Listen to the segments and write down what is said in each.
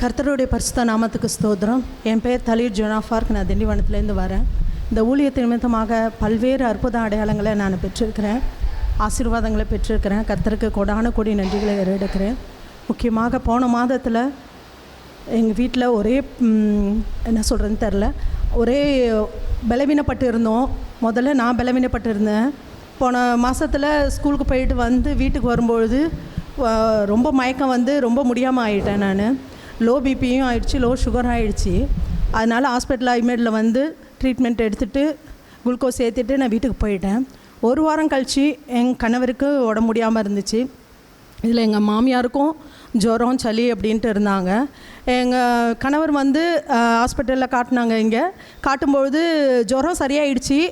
கர்த்தருடைய பரிசுத்த நாமத்துக்கு ஸ்தோத்திரம். என் பேர் தலீர் ஜோனாஃபார்க். நான் திண்டிவனத்துலேருந்து வரேன். இந்த ஊழியத்தின் நிமித்தமாக பல்வேறு அற்புத அடையாளங்களை நான் பெற்றிருக்கிறேன், ஆசீர்வாதங்களை பெற்றிருக்கிறேன். கர்த்தருக்கு கொடான கொடி நன்றிகளை எடுக்கிறேன். முக்கியமாக போன மாதத்தில் எங்கள் வீட்டில் ஒரே என்ன சொல்கிறதுன்னு தெரில, ஒரே பலவீனப்பட்டு இருந்தோம். முதல்ல நான் பலவீனப்பட்டு இருந்தேன். போன மாதத்தில் ஸ்கூலுக்கு போயிட்டு வந்து வீட்டுக்கு வரும்பொழுது ரொம்ப மயக்கம் வந்து ரொம்ப முடியாமல் ஆகிட்டேன். நான் லோ பிபியும் ஆகிடுச்சி, லோ சுகர் ஆகிடுச்சி. அதனால் ஹாஸ்பிட்டல் ஐமேடில் வந்து ட்ரீட்மெண்ட் எடுத்துகிட்டு குளுக்கோஸ் ஏற்றிட்டு நான் வீட்டுக்கு போயிட்டேன். ஒரு வாரம் கழித்து எங்கள் கணவருக்கு உடம்பு முடியாமல் இருந்துச்சு. இதில் எங்கள் மாமியாருக்கும் ஜுரம் சளி அப்படின்ட்டு இருந்தாங்க. எங்கள் கணவர் வந்து ஹாஸ்பிட்டலில் காட்டினாங்க. இங்கே காட்டும்பொழுது ஜுரம் சரியாயிடுச்சு,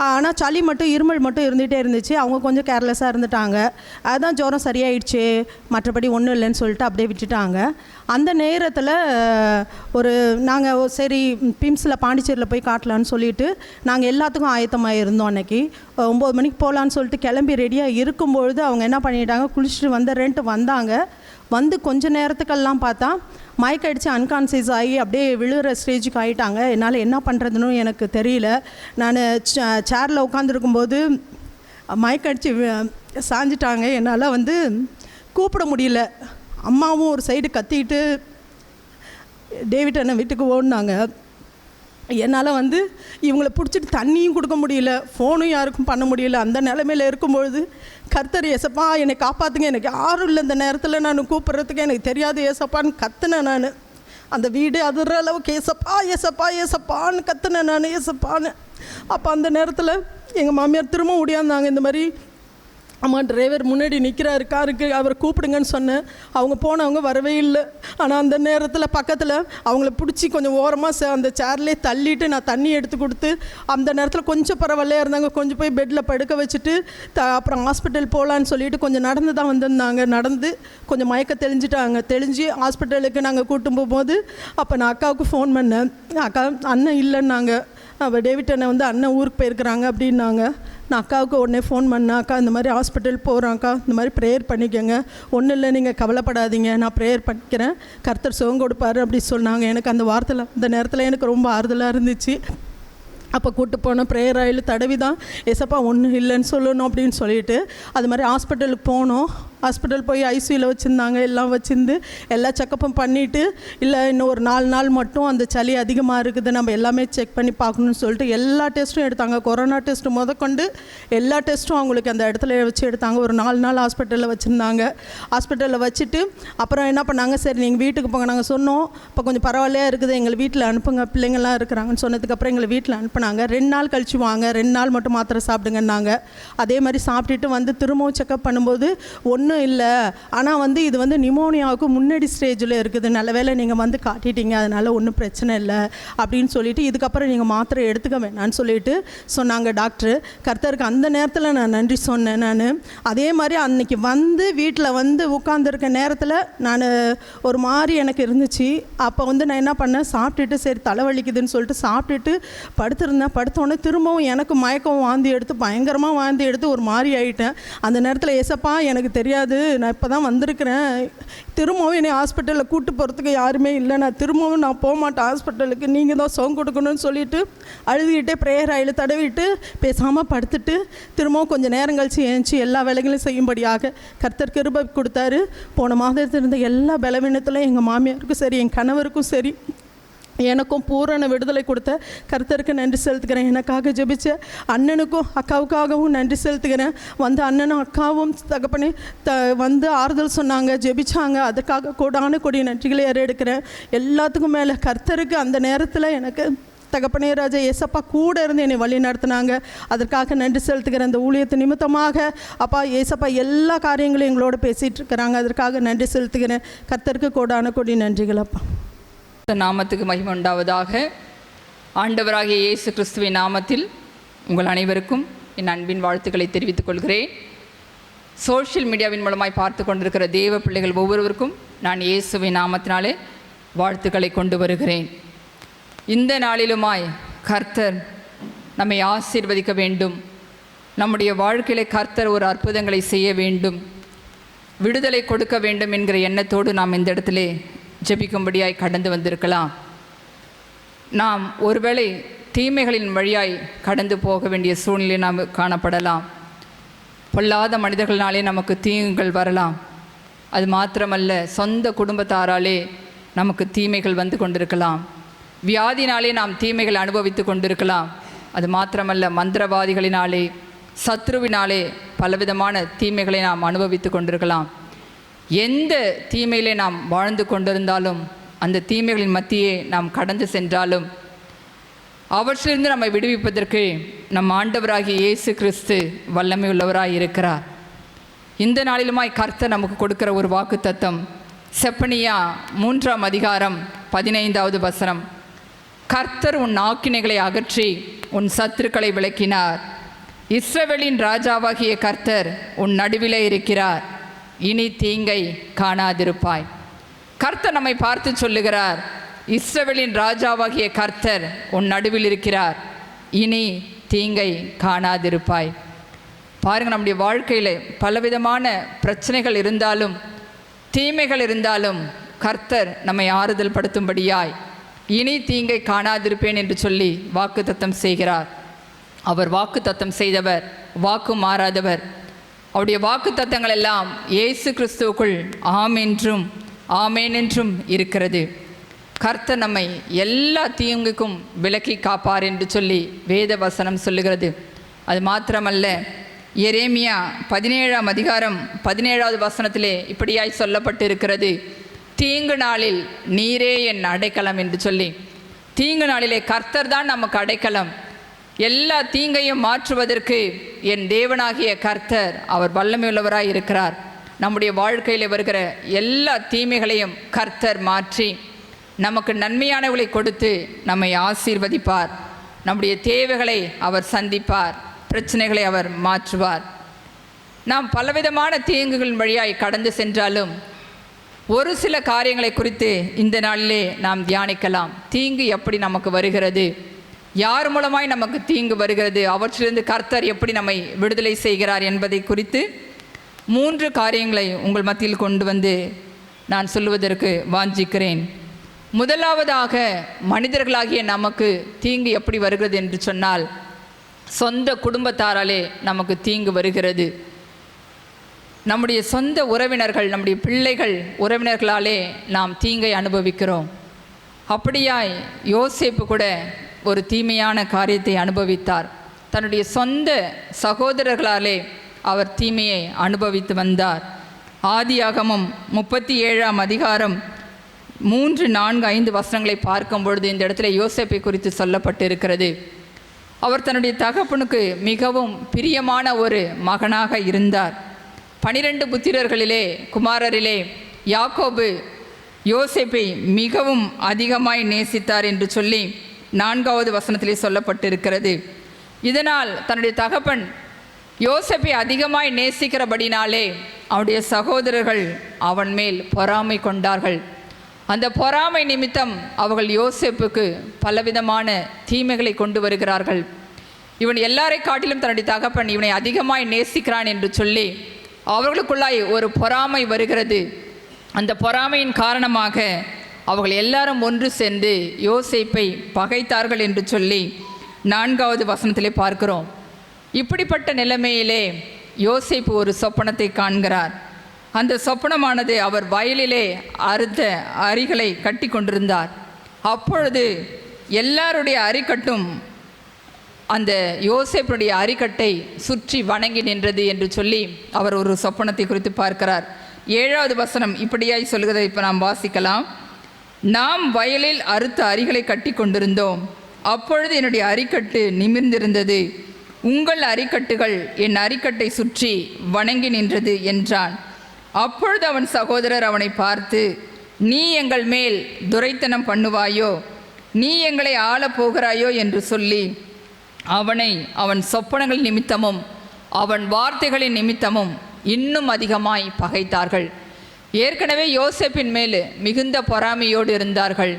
ஆனால் சளி மட்டும் இருமல் மட்டும் இருந்துகிட்டே இருந்துச்சு. அவங்க கொஞ்சம் கேர்லெஸ்ஸாக இருந்துட்டாங்க. அதுதான் ஜுரம் சரியாயிடுச்சு, மற்றபடி ஒன்றும் இல்லைன்னு சொல்லிட்டு அப்படியே விட்டுட்டாங்க. அந்த நேரத்தில் நாங்கள் சரி பிம்ஸில் பாண்டிச்சேரியில் போய் காட்டலான்னு சொல்லிவிட்டு நாங்கள் எல்லாத்துக்கும் ஆயத்தமாக இருந்தோம். அன்றைக்கி 9 மணிக்கு போகலான்னு சொல்லிட்டு கிளம்பி ரெடியாக இருக்கும்பொழுது அவங்க என்ன பண்ணிட்டாங்க, குளிச்சுட்டு வந்தாங்க. வந்து கொஞ்ச நேரத்துக்கெல்லாம் பார்த்தா மயக்க அடித்து அன்கான்சியஸ் ஆகி அப்படியே விழுகிற ஸ்டேஜுக்கு ஆகிட்டாங்க. என்னால் என்ன பண்ணுறதுன்னு எனக்கு தெரியல. நான் சேரில் உட்காந்துருக்கும்போது மயக்க அடித்து சாஞ்சிட்டாங்க. என்னால் வந்து கூப்பிட முடியல. அம்மாவும் ஒரு சைடு கத்திட்டு டேவிட் அண்ணன் வீட்டுக்கு ஓடினாங்க. என்னால் வந்து இவங்களை பிடிச்சிட்டு தண்ணியும் கொடுக்க முடியல, ஃபோனும் யாருக்கும் பண்ண முடியல. அந்த நிலைமையில் இருக்கும்பொழுது கர்த்தர் ஏசப்பா என்னை காப்பாற்றுங்க, எனக்கு யாரும் இல்லை இந்த நேரத்தில் நான் கூப்பிட்றதுக்கு எனக்கு தெரியாது ஏசப்பான்னு கத்துனேன். நான் அந்த வீடு அதிர்ற அளவுக்கு ஏசப்பா ஏசப்பா ஏசப்பான்னு கத்துனேன் நான், ஏசப்பான்னு. அப்போ அந்த நேரத்தில் எங்கள் மாமியார் திரும்ப ஓடியாந்தாங்க. இந்த மாதிரி அம்மா டிரைவர் முன்னாடி நிற்கிறாரு காருக்கு, அவரை கூப்பிடுங்கன்னு சொன்னேன். அவங்க போனவங்க வரவே இல்லை. ஆனால் அந்த நேரத்தில் பக்கத்தில் அவங்கள பிடிச்சி கொஞ்சம் ஓரமாக அந்த சேர்லேயே தள்ளிட்டு நான் தண்ணி எடுத்து கொடுத்து அந்த நேரத்தில் கொஞ்சம் பரவாயில்லையாக இருந்தாங்க. கொஞ்சம் போய் பெட்டில் படுக்க வச்சுட்டு அப்புறம் ஹாஸ்பிட்டல் போகலான்னு சொல்லிட்டு கொஞ்சம் நடந்து தான் வந்திருந்தாங்க. நடந்து கொஞ்சம் மயக்க தெளிஞ்சு ஹாஸ்பிட்டலுக்கு நாங்கள் கூட்டும் போகும்போது அப்போ நான் அக்காவுக்கு ஃபோன் பண்ணேன். அக்கா அண்ணன் இல்லைன்னாங்க. அவள் டேவிட் அண்ணன் வந்து அண்ணன் ஊருக்கு போயிருக்கிறாங்க அப்படின்னாங்க. நான் அக்காவுக்கு உடனே ஃபோன் பண்ணேன். அக்கா இந்த மாதிரி ஹாஸ்பிட்டல் போகிறேன்க்கா, இந்த மாதிரி ப்ரேயர் பண்ணிக்கோங்க, ஒன்றும் இல்லை நீங்கள் கவலைப்படாதீங்க, நான் ப்ரேயர் பண்ணிக்கிறேன், கர்த்தர் சுகம் கொடுப்பாரு அப்படி சொன்னாங்க. எனக்கு அந்த வார்த்தையில் அந்த நேரத்தில் எனக்கு ரொம்ப ஆறுதலாக இருந்துச்சு. அப்போ கூப்பிட்டு போனோம், ப்ரேயர் ஆயில் தடவி தான் ஏசப்பா ஒன்றும் இல்லைன்னு சொல்லணும் அப்படின்னு சொல்லிட்டு அது மாதிரி ஹாஸ்பிட்டலுக்கு போனோம். ஹாஸ்பிட்டல் போய் ஐசியூவில் வச்சுருந்தாங்க. எல்லாம் வச்சுருந்து எல்லா செக்கப்பும் பண்ணிவிட்டு இல்லை இன்னும் ஒரு 4 நாள் மட்டும் அந்த சளி அதிகமாக இருக்குது, நம்ம எல்லாமே செக் பண்ணி பார்க்கணுன்னு சொல்லிட்டு எல்லா டெஸ்ட்டும் எடுத்தாங்க. கொரோனா டெஸ்ட்டு முதற்கொண்டு எல்லா டெஸ்ட்டும் அவங்களுக்கு அந்த இடத்துல வச்சு எடுத்தாங்க. ஒரு 4 நாள் ஹாஸ்பிட்டலில் வச்சுருந்தாங்க. ஹாஸ்பிட்டலில் வச்சுட்டு அப்புறம் என்ன பண்ணாங்க, சரி நீங்கள் வீட்டுக்கு போங்க. நாங்கள் சொன்னோம் இப்போ கொஞ்சம் பரவாயில்லையா இருக்குது, எங்களை வீட்டில் அனுப்புங்க, பிள்ளைங்கள்லாம் இருக்கிறாங்கன்னு சொன்னதுக்கப்புறம் எங்களை வீட்டில் அனுப்புனாங்க. 2 நாள் கழிச்சு வாங்க, 2 நாள் மட்டும் மாத்திரை சாப்பிடுங்கன்னாங்க. அதே மாதிரி சாப்பிட்டுட்டு வந்து திரும்பவும் செக்கப் பண்ணும்போது ஒன்றும் இல்லை, ஆனால் வந்து இது வந்து நிமோனியாவுக்கு முன்னாடி ஸ்டேஜில் இருக்குது, நல்ல வேளை நீங்கள் வந்து காட்டிட்டீங்க, அதனால் ஒன்றும் பிரச்சனை இல்லை அப்படின்னு சொல்லிட்டு இதுக்கப்புறம் நீங்கள் மாத்திரை எடுத்துக்க வேணான்னு சொல்லிட்டு சொன்னாங்க டாக்டர். கர்த்தருக்கு அந்த நேரத்தில் நான் நன்றி சொன்னேன். நான் அதே மாதிரி அன்றைக்கி வந்து வீட்டில் வந்து உட்காந்துருக்க நேரத்தில் நான் ஒரு மாதிரி எனக்கு இருந்துச்சு. அப்போ வந்து நான் என்ன பண்ணேன், சாப்பிட்டுட்டு சரி தலைவலிக்குதுன்னு சொல்லிட்டு சாப்பிட்டுட்டு படுத்தோடனே திரும்பவும் எனக்கு மயக்கம் வாந்தி எடுத்து பயங்கரமாக வாந்தி எடுத்து ஒரு மாதிரி ஆகிட்டேன். அந்த நேரத்தில் ஏசப்பா எனக்கு தெரியாது, நான் இப்போ தான் வந்திருக்கிறேன், திரும்பவும் என்னை ஹாஸ்பிட்டலில் கூப்பிட்டு போகிறதுக்கு யாருமே இல்லை, நான் திரும்பவும் போக மாட்டேன் ஹாஸ்பிட்டலுக்கு, நீங்கள் தான் சுகம் கொடுக்கணும்னு சொல்லிவிட்டு அழுதுகிட்டே ப்ரேயர் ஆயில் தடவிட்டு பேசாமல் படுத்துட்டு திரும்பவும் கொஞ்சம் நேரம் கழிச்சு ஏஞ்சி எல்லா வேலைகளையும் செய்யும்படியாக கர்த்தர் கிருபை கொடுத்தாரு. போன மாதத்தில் இருந்த எல்லா பலவீனத்திலும் எங்கள் மாமியாருக்கும் சரி என் கணவருக்கும் சரி எனக்கும் பூரண விடுதலை கொடுத்த கர்த்தருக்கு நன்றி செலுத்துக்கிறேன். எனக்காக ஜெபிச்ச அண்ணனுக்கும் அக்காவுக்காகவும் நன்றி செலுத்துக்கிறேன். வந்து அண்ணனும் அக்காவும் தகப்பனே வந்து ஆறுதல் சொன்னாங்க, ஜெபிச்சாங்க, அதுக்காக கொடான கொடிய நன்றிகளை எடுக்கிறேன். எல்லாத்துக்கும் மேலே கர்த்தருக்கு அந்த நேரத்தில் எனக்கு தகப்பனே ராஜா ஏசப்பா கூட இருந்து என்னை வழி நடத்தினாங்க, அதற்காக நன்றி செலுத்துக்கிறேன். அந்த ஊழியத்து நிமித்தமாக அப்பா ஏசப்பா எல்லா காரியங்களும் எங்களோட பேசிகிட்டு இருக்கிறாங்க, அதற்காக நன்றி செலுத்துக்கிறேன். கர்த்தருக்கு கொடான கொடி நன்றிகள் அப்பா. நாமத்துக்கு மகிமை உண்டாவதாக. ஆண்டவராகிய இயேசு கிறிஸ்துவின் நாமத்தில் உங்கள் அனைவருக்கும் என் அன்பின் வாழ்த்துக்களை தெரிவித்துக் கொள்கிறேன். சோஷியல் மீடியாவின் மூலமாய் பார்த்து கொண்டிருக்கிற தேவ பிள்ளைகள் ஒவ்வொருவருக்கும் நான் இயேசுவின் நாமத்தினாலே வாழ்த்துக்களை கொண்டு வருகிறேன். இந்த நாளிலுமாய் கர்த்தர் நம்மை ஆசீர்வதிக்க வேண்டும், நம்முடைய வாழ்க்கையிலே கர்த்தர் ஒரு அற்புதங்களை செய்ய வேண்டும், விடுதலை கொடுக்க வேண்டும் என்கிற எண்ணத்தோடு நாம் இந்த இடத்திலே ஜெபிக்கும்படியாய் கடந்து வந்திருக்கலாம். நாம் ஒருவேளை தீமைகளின் வழியாய் கடந்து போக வேண்டிய சூழ்நிலை நாம் காணப்படலாம். பொல்லாத மனிதர்களாலே நமக்கு தீங்குகள் வரலாம். அது மாத்திரமல்ல, சொந்த குடும்பத்தாராலே நமக்கு தீமைகள் வந்து கொண்டிருக்கலாம். வியாதினாலே நாம் தீமைகள் அனுபவித்து கொண்டிருக்கலாம். அது மாத்திரமல்ல, மந்திரவாதிகளினாலே சத்ருவினாலே பலவிதமான தீமைகளை நாம் அனுபவித்து கொண்டிருக்கலாம். எந்த தீமையிலே நாம் வாழ்ந்து கொண்டிருந்தாலும், அந்த தீமைகளின் மத்தியே நாம் கடந்து சென்றாலும், அவற்றிலிருந்து நம்மை விடுவிப்பதற்கு நம் ஆண்டவராகிய இயேசு கிறிஸ்து வல்லமை உள்ளவராய் இருக்கிறார். இந்த நாளிலுமாய் கர்த்தர் நமக்கு கொடுக்கிற ஒரு வாக்குத்தத்தம் செப்பனியா 3ஆம் அதிகாரம் 15வது வசனம். கர்த்தர் உன் ஆக்கினைகளை அகற்றி உன் சத்துருக்களை விலக்கினார். இஸ்ரவேலின் ராஜாவாகிய கர்த்தர் உன் நடுவிலே இருக்கிறார். இனி தீங்கை காணாதிருப்பாய். கர்த்தர் நம்மை பார்த்து சொல்லுகிறார், இஸ்ரவேலின் ராஜாவாகிய கர்த்தர் உன் நடுவில் இருக்கிறார். இனி தீங்கை காணாதிருப்பாய். பாருங்கள், நம்முடைய வாழ்க்கையில் பலவிதமான பிரச்சனைகள் இருந்தாலும், தீமைகள் இருந்தாலும், கர்த்தர் நம்மை ஆறுதல் படுத்தும்படியாய் இனி தீங்கை காணாதிருப்பேன் என்று சொல்லி வாக்குத்தத்தம் செய்கிறார். அவர் வாக்குத்தத்தம் செய்தவர், வாக்கு மாறாதவர். அவருடைய வாக்குத்தத்தங்கள் எல்லாம் இயேசு கிறிஸ்துவுக்குள் ஆம் என்றும் ஆமேன் என்றும் இருக்கிறது. கர்த்தர் நம்மை எல்லா தீங்குக்கும் விலக்கி காப்பார் என்று சொல்லி வேத வசனம் சொல்லுகிறது. அது மாத்திரமல்ல, எரேமியா 17ஆம் அதிகாரம் 17வது வசனத்திலே இப்படியாய் சொல்லப்பட்டு இருக்கிறது, தீங்கு நாளில் நீரே என் அடைக்கலம் என்று சொல்லி. தீங்கு நாளிலே கர்த்தர் தான் நமக்கு அடைக்கலம். எல்லா தீங்கையும் மாற்றுவதற்கு என் தேவனாகிய கர்த்தர் அவர் வல்லமையுள்ளவராய் இருக்கிறார். நம்முடைய வாழ்க்கையில் வருகிற எல்லா தீமைகளையும் கர்த்தர் மாற்றி நமக்கு நன்மையானவர்களை கொடுத்து நம்மை ஆசீர்வதிப்பார். நம்முடைய தேவைகளை அவர் சந்திப்பார், பிரச்சனைகளை அவர் மாற்றுவார். நாம் பலவிதமான தீங்குகளின் வழியாய் கடந்து சென்றாலும் ஒரு சில காரியங்களை குறித்து இந்த நாளிலே நாம் தியானிக்கலாம். தீங்கு எப்படி நமக்கு வருகிறது, யார் மூலமாய் நமக்கு தீங்கு வருகிறது, அவற்றிலிருந்து கர்த்தர் எப்படி நம்மை விடுதலை செய்கிறார் என்பதை குறித்து 3 காரியங்களை உங்கள் மத்தியில் கொண்டு வந்து நான் சொல்லுவதற்கு வாஞ்சிக்கிறேன். முதலாவதாக, மனிதர்களாகிய நமக்கு தீங்கு எப்படி வருகிறது என்று சொன்னால், சொந்த குடும்பத்தாராலே நமக்கு தீங்கு வருகிறது. நம்முடைய சொந்த உறவினர்கள், நம்முடைய பிள்ளைகள் உறவினர்களாலே நாம் தீங்கை அனுபவிக்கிறோம். அப்படியாய் யோசேப்பு கூட ஒரு தீமையான காரியத்தை அனுபவித்தார். தன்னுடைய சொந்த சகோதரர்களாலே அவர் தீமையை அனுபவித்து வந்தார். ஆதியாகமம் 37ஆம் அதிகாரம் 3, 4, 5 வசனங்களை பார்க்கும் பொழுது இந்த இடத்துல யோசேப்பை குறித்து சொல்லப்பட்டு இருக்கிறது. அவர் தன்னுடைய தகப்பனுக்கு மிகவும் பிரியமான ஒரு மகனாக இருந்தார். 12 புத்திரர்களிலே குமாரரிலே யாக்கோபு யோசேப்பை மிகவும் அதிகமாய் நேசித்தார் என்று சொல்லி 4வது வசனத்திலே சொல்லப்பட்டிருக்கிறது. இதனால் தன்னுடைய தகப்பன் யோசேப்பை அதிகமாய் நேசிக்கிறபடினாலே அவருடைய சகோதரர்கள் அவன் மேல் பொறாமை கொண்டார்கள். அந்த பொறாமை நிமித்தம் அவர்கள் யோசேப்புக்கு பலவிதமான தீமைகளை கொண்டு வருகிறார்கள். இவன் எல்லாரை காட்டிலும் தன்னுடைய தகப்பன் இவனை அதிகமாய் நேசிக்கிறான் என்று சொல்லி அவர்களுக்குள்ளாய் ஒரு பொறாமை வருகிறது. அந்த பொறாமையின் காரணமாக அவர்கள் எல்லாரும் ஒன்று சேர்ந்து யோசேப்பை பகைத்தார்கள் என்று சொல்லி 4வது வசனத்திலே பார்க்கிறோம். இப்படிப்பட்ட நிலைமையிலே யோசேப்பு ஒரு சொப்பனத்தை காண்கிறார். அந்த சொப்பனமானது அவர் வயலிலே அறுத்த அரிகளை கட்டி கொண்டிருந்தார். அப்பொழுது எல்லாருடைய அரிக்கட்டும் அந்த யோசேப்புடைய அரிக்கட்டை சுற்றி வணங்கி நின்றது என்று சொல்லி அவர் ஒரு சொப்பனத்தை குறித்து பார்க்கிறார். 7வது வசனம் இப்படியாய் சொல்கிறதை இப்போ நாம் வாசிக்கலாம். நாம் வயலில் அறுத்த அரிகளை கட்டி கொண்டிருந்தோம். அப்பொழுது என்னுடைய அரிக்கட்டு நிமிர்ந்திருந்தது. உங்கள் அரிக்கட்டுகள் என் அரிக்கட்டை சுற்றி வணங்கி நின்றது என்றான். அப்பொழுது அவன் சகோதரர் அவனை பார்த்து, நீ எங்கள் மேல் துரைத்தனம் பண்ணுவாயோ, நீ எங்களை ஆளப் போகிறாயோ என்று சொல்லி அவனை அவன் சொப்பனங்கள் நிமித்தமும் அவன் வார்த்தைகளின் நிமித்தமும் இன்னும் அதிகமாய் பகைத்தார்கள். ஏற்கனவே யோசேப்பின் மேல் மிகுந்த பொறாமையோடு இருந்தார்கள்.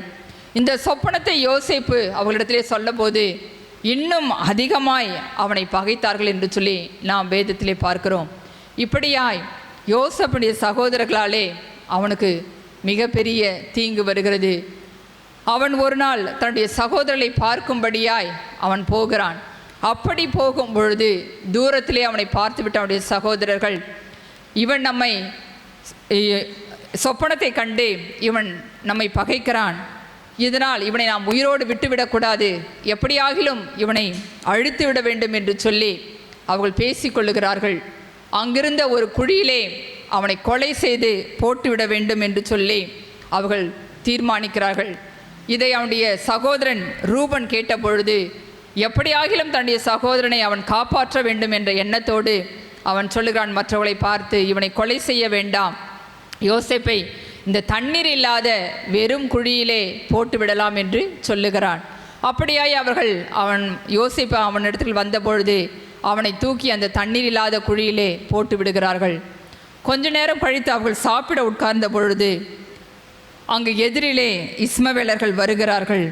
இந்த சொப்பனத்தை யோசேப்பு அவர்களிடத்திலே சொல்லபோது இன்னும் அதிகமாய் அவனை பகைத்தார்கள் என்று சொல்லி நாம் வேதத்திலே பார்க்கிறோம். இப்படியாய் யோசேப்புடைய சகோதரர்களாலே அவனுக்கு மிகப்பெரிய தீங்கு வருகிறது. அவன் ஒரு நாள் தன்னுடைய சகோதரரை பார்க்கும்படியாய் அவன் போகிறான். அப்படி போகும் பொழுது தூரத்திலே அவனை பார்த்துவிட்ட அவனுடைய சகோதரர்கள், இவன் நம்மை சொப்பனத்தை கண்டு இவன் நம்மை பகைக்கிறான், இதனால் இவனை நாம் உயிரோடு விட்டுவிடக்கூடாது, எப்படியாகிலும் இவனை அழித்து விட வேண்டும் என்று சொல்லி அவர்கள் பேசிக்கொள்ளுகிறார்கள். அங்கிருந்த ஒரு குழியிலே அவனை கொலை செய்து போட்டுவிட வேண்டும் என்று சொல்லி அவர்கள் தீர்மானிக்கிறார்கள். இதை அவனுடைய சகோதரன் ரூபன் கேட்டபொழுது எப்படியாகிலும் தன்னுடைய சகோதரனை அவன் காப்பாற்ற வேண்டும் என்ற எண்ணத்தோடு அவன் சொல்லுகிறான் மற்றவர்களை பார்த்து, இவனை கொலை செய்ய வேண்டாம், யோசேப்பை இந்த தண்ணீர் இல்லாத வெறும் குழியிலே போட்டு விடலாம் என்று சொல்லுகிறான். அப்படியாய் அவர்கள் யோசேப்பு அவனிடத்தில் வந்தபொழுது அவனை தூக்கி அந்த தண்ணீர் இல்லாத குழியிலே போட்டு விடுகிறார்கள். கொஞ்ச நேரம் கழித்து அவர்கள் சாப்பிட உட்கார்ந்த பொழுது அங்கு எதிரிலே இஸ்மவேலர்கள் வருகிறார்கள்.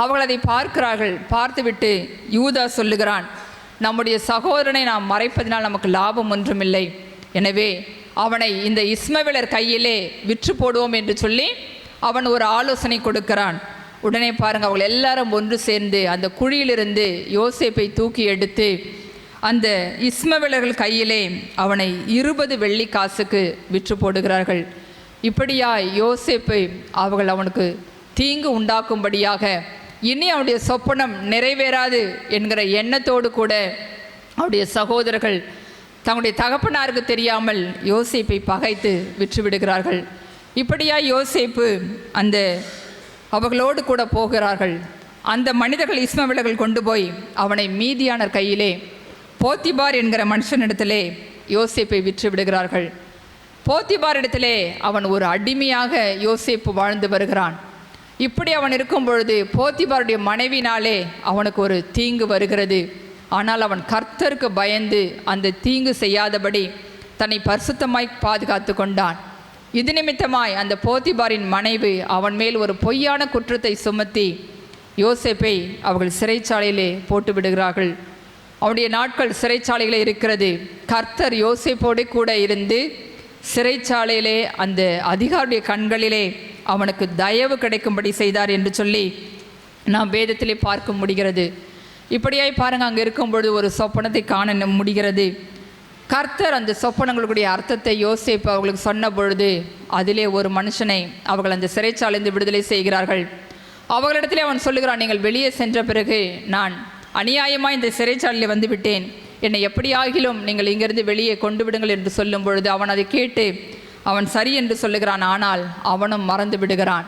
அவர்கள் அதை பார்க்கிறார்கள். பார்த்துவிட்டு யூதா சொல்லுகிறான், நம்முடைய சகோதரனை நாம் மறைப்பதினால் நமக்கு லாபம் ஒன்றுமில்லை, எனவே அவனை இந்த இஸ்மவேலர் கையிலே விற்று போடுவோம் என்று சொல்லி அவன் ஒரு ஆலோசனை கொடுக்கிறான். உடனே பாருங்கள், அவர்கள் எல்லாரும் ஒன்று சேர்ந்து அந்த குழியிலிருந்து யோசேப்பை தூக்கி எடுத்து அந்த இஸ்மவேலர்கள் கையிலே அவனை 20 வெள்ளிக்காசுக்கு விற்று போடுகிறார்கள். இப்படியாய் யோசேப்பை அவர்கள் அவனுக்கு தீங்கு உண்டாக்கும்படியாக இனி அவனுடைய சொப்பனம் நிறைவேறாது என்கிற எண்ணத்தோடு கூட அவருடைய சகோதரர்கள் தங்களுடைய தகப்பனாருக்கு தெரியாமல் யோசேப்பை பகைத்து விற்றுவிடுகிறார்கள். இப்படியாய் யோசேப்பு அந்த அவர்களோடு கூட போகிறார்கள். அந்த மனிதர்கள் இஸ்மவேலர்கள் கொண்டு போய் அவனை மீதியானர் கையிலே போத்திபார் என்கிற மனுஷனிடத்திலே யோசேப்பை விற்று விடுகிறார்கள். போத்திபார் இடத்திலே அவன் ஒரு அடிமையாக யோசேப்பு வாழ்ந்து வருகிறான். இப்படி அவன் இருக்கும் பொழுது போத்திபாருடைய மனைவினாலே அவனுக்கு ஒரு தீங்கு வருகிறது. ஆனால் அவன் கர்த்தருக்கு பயந்து அந்த தீங்கு செய்யாதபடி தன்னை பரிசுத்தமாய் பாதுகாத்து கொண்டான். இது நிமித்தமாய் அந்த போத்திபாரின் மனைவி அவன் மேல் ஒரு பொய்யான குற்றத்தை சுமத்தி யோசேப்பை அவர்கள் சிறைச்சாலையிலே போட்டு விடுகிறார்கள். அவனுடைய நாட்கள் சிறைச்சாலையிலே இருக்கிறது. கர்த்தர் யோசேப்போடு கூட இருந்து சிறைச்சாலையிலே அந்த அதிகாரியுடைய கண்களிலே அவனுக்கு தயவு கிடைக்கும்படி செய்தார் என்று சொல்லி நாம் வேதத்திலே பார்க்க முடிகிறது. இப்படியாய் பாருங்கள், அங்கே இருக்கும்பொழுது ஒரு சொப்பனத்தை காண முடிகிறது. கர்த்தர் அந்த சொப்பனங்களுடைய அர்த்தத்தை யோசேப்பு அவர்களுக்கு சொன்ன பொழுது அதிலே ஒரு மனுஷனை அவர்கள் அந்த சிறைச்சாலைந்து விடுதலை செய்கிறார்கள். அவர்களிடத்திலே அவன் சொல்லுகிறான், நீங்கள் வெளியே சென்ற பிறகு நான் அநியாயமாக இந்த சிறைச்சாலையில் வந்து விட்டேன், என்னை எப்படியாகிலும் நீங்கள் இங்கிருந்து வெளியே கொண்டு விடுங்கள் என்று சொல்லும் பொழுது அவன் அதை கேட்டு அவன் சரி என்று சொல்லுகிறான். ஆனால் அவனும் மறந்து விடுகிறான்.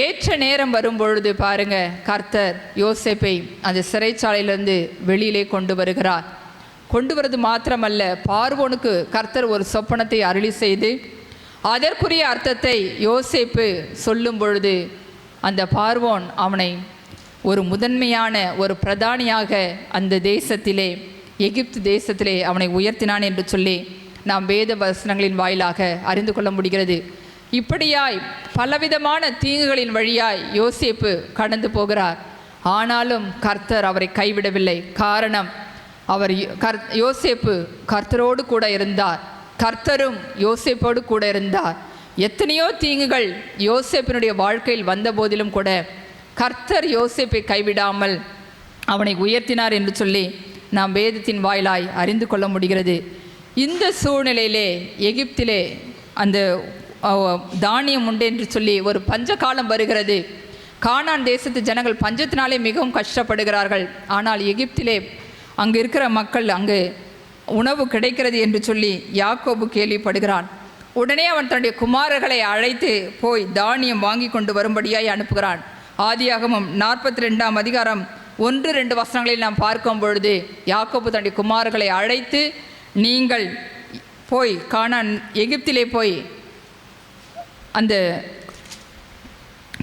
ஏற்ற நேரம் வரும் பொழுது பாருங்க, கர்த்தர் யோசேப்பை அந்த சிறைச்சாலையிலிருந்து வெளியிலே கொண்டு வருகிறார். கொண்டு வருவது மாத்திரமல்ல, பார்வோனுக்கு கர்த்தர் ஒரு சொப்பனத்தை அருளி செய்து அதற்குரிய அர்த்தத்தை யோசேப்பு சொல்லும் பொழுது அந்த பார்வோன் அவனை ஒரு முதன்மையான ஒரு பிரதானியாக அந்த தேசத்திலே, எகிப்து தேசத்திலே அவனை உயர்த்தினான் என்று சொல்லி நாம் வேத வசனங்களின் வாயிலாக அறிந்து கொள்ள முடிகிறது. இப்படியாய் பலவிதமான தீங்குகளின் வழியாய் யோசேப்பு கடந்து போகிறார். ஆனாலும் கர்த்தர் அவரை கைவிடவில்லை. காரணம், யோசேப்பு கர்த்தரோடு கூட இருந்தார். கர்த்தரும் யோசேப்போடு கூட இருந்தார். எத்தனையோ தீங்குகள் யோசேப்பினுடைய வாழ்க்கையில் வந்த போதிலும் கூட கர்த்தர் யோசேப்பை கைவிடாமல் அவனை உயர்த்தினார் என்று சொல்லி நாம் வேதத்தின் வாயிலாய் அறிந்து கொள்ள முடிகிறது. இந்த சூழ்நிலையிலே எகிப்திலே அந்த தானியம் உண்டு என்று சொல்லி ஒரு பஞ்ச காலம் வருகிறது. கானான் தேசத்து ஜனங்கள் பஞ்சத்தினாலே மிகவும் கஷ்டப்படுகிறார்கள். ஆனால் எகிப்திலே அங்கு இருக்கிற மக்கள் அங்கு உணவு கிடைக்கிறது என்று சொல்லி யாக்கோபு கேள்விப்படுகிறான். உடனே அவன் தன்னுடைய குமாரர்களை அழைத்து போய் தானியம் வாங்கி கொண்டு வரும்படியாய் அனுப்புகிறான். ஆதியாகமம் 42ஆம் அதிகாரம் 1-2 வசனங்களில் நாம் பார்க்கும் பொழுது யாக்கோபு தன்னுடைய குமாரர்களை அழைத்து, நீங்கள் போய் கானான் எகிப்திலே போய் அந்த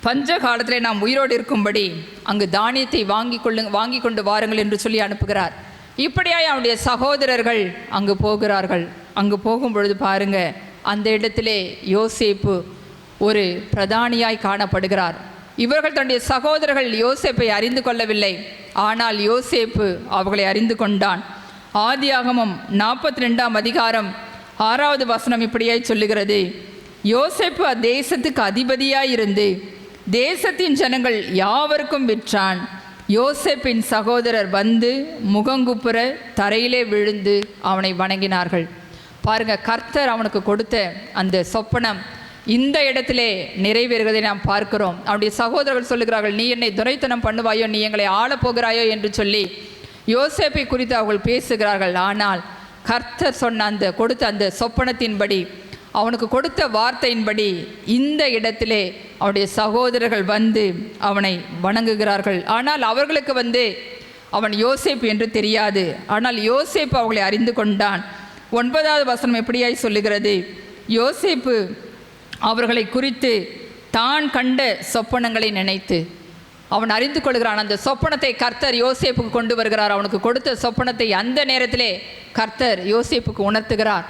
பஞ்ச காலத்திலே நாம் உயிரோடு இருக்கும்படி அங்கு தானியத்தை வாங்கி கொண்டு வாருங்கள் என்று சொல்லி அனுப்புகிறார். இப்படியாய் அவனுடைய சகோதரர்கள் அங்கு போகிறார்கள். அங்கு போகும் பொழுது பாருங்க, அந்த இடத்திலே யோசேப்பு ஒரு பிரதானியாய் காணப்படுகிறார். இவர்கள் தன்னுடைய சகோதரர்கள் யோசேப்பை அறிந்து கொள்ளவில்லை. ஆனால் யோசேப்பு அவர்களை அறிந்து கொண்டான். ஆதியாகமம் 42ஆம் அதிகாரம் 6வது வசனம் இப்படியாய் சொல்லுகிறது, யோசேப்பு அத்தேசத்துக்கு அதிபதியாயிருந்து தேசத்தின் ஜனங்கள் யாவருக்கும் விற்றான். யோசேப்பின் சகோதரர் வந்து முகங்குப்புற தரையிலே விழுந்து அவனை வணங்கினார்கள். பாருங்க, கர்த்தர் அவனுக்கு கொடுத்த அந்த சொப்பனம் இந்த இடத்திலே நிறைவேறுவதை நாம் பார்க்கிறோம். அவனுடைய சகோதரர்கள் சொல்லுகிறார்கள், நீ என்னை துரைத்தனம் பண்ணுவாயோ, நீ எங்களை ஆளப்போகிறாயோ என்று சொல்லி யோசேப்பை குறித்து அவர்கள் பேசுகிறார்கள். ஆனால் கர்த்தர் சொன்ன கொடுத்த அந்த சொப்பனத்தின்படி, அவனுக்கு கொடுத்த வார்த்தையின்படி இந்த இடத்திலே அவனுடைய சகோதரர்கள் வந்து அவனை வணங்குகிறார்கள். ஆனால் அவர்களுக்கு அவன் யோசேப்பு என்று தெரியாது. ஆனால் யோசேப்பு அவர்களை அறிந்து கொண்டான். 9வது வசனம் எப்படியாய் சொல்லுகிறது, யோசேப்பு அவர்களை குறித்து தான் கண்ட சொப்பனங்களை நினைத்து அவன் அறிந்து கொள்கிறான். அந்த சொப்பனத்தை கர்த்தர் யோசேப்புக்கு கொண்டு வருகிறார். அவனுக்கு கொடுத்த சொப்பனத்தை அந்த நேரத்திலே கர்த்தர் யோசேப்புக்கு உணர்த்துகிறார்.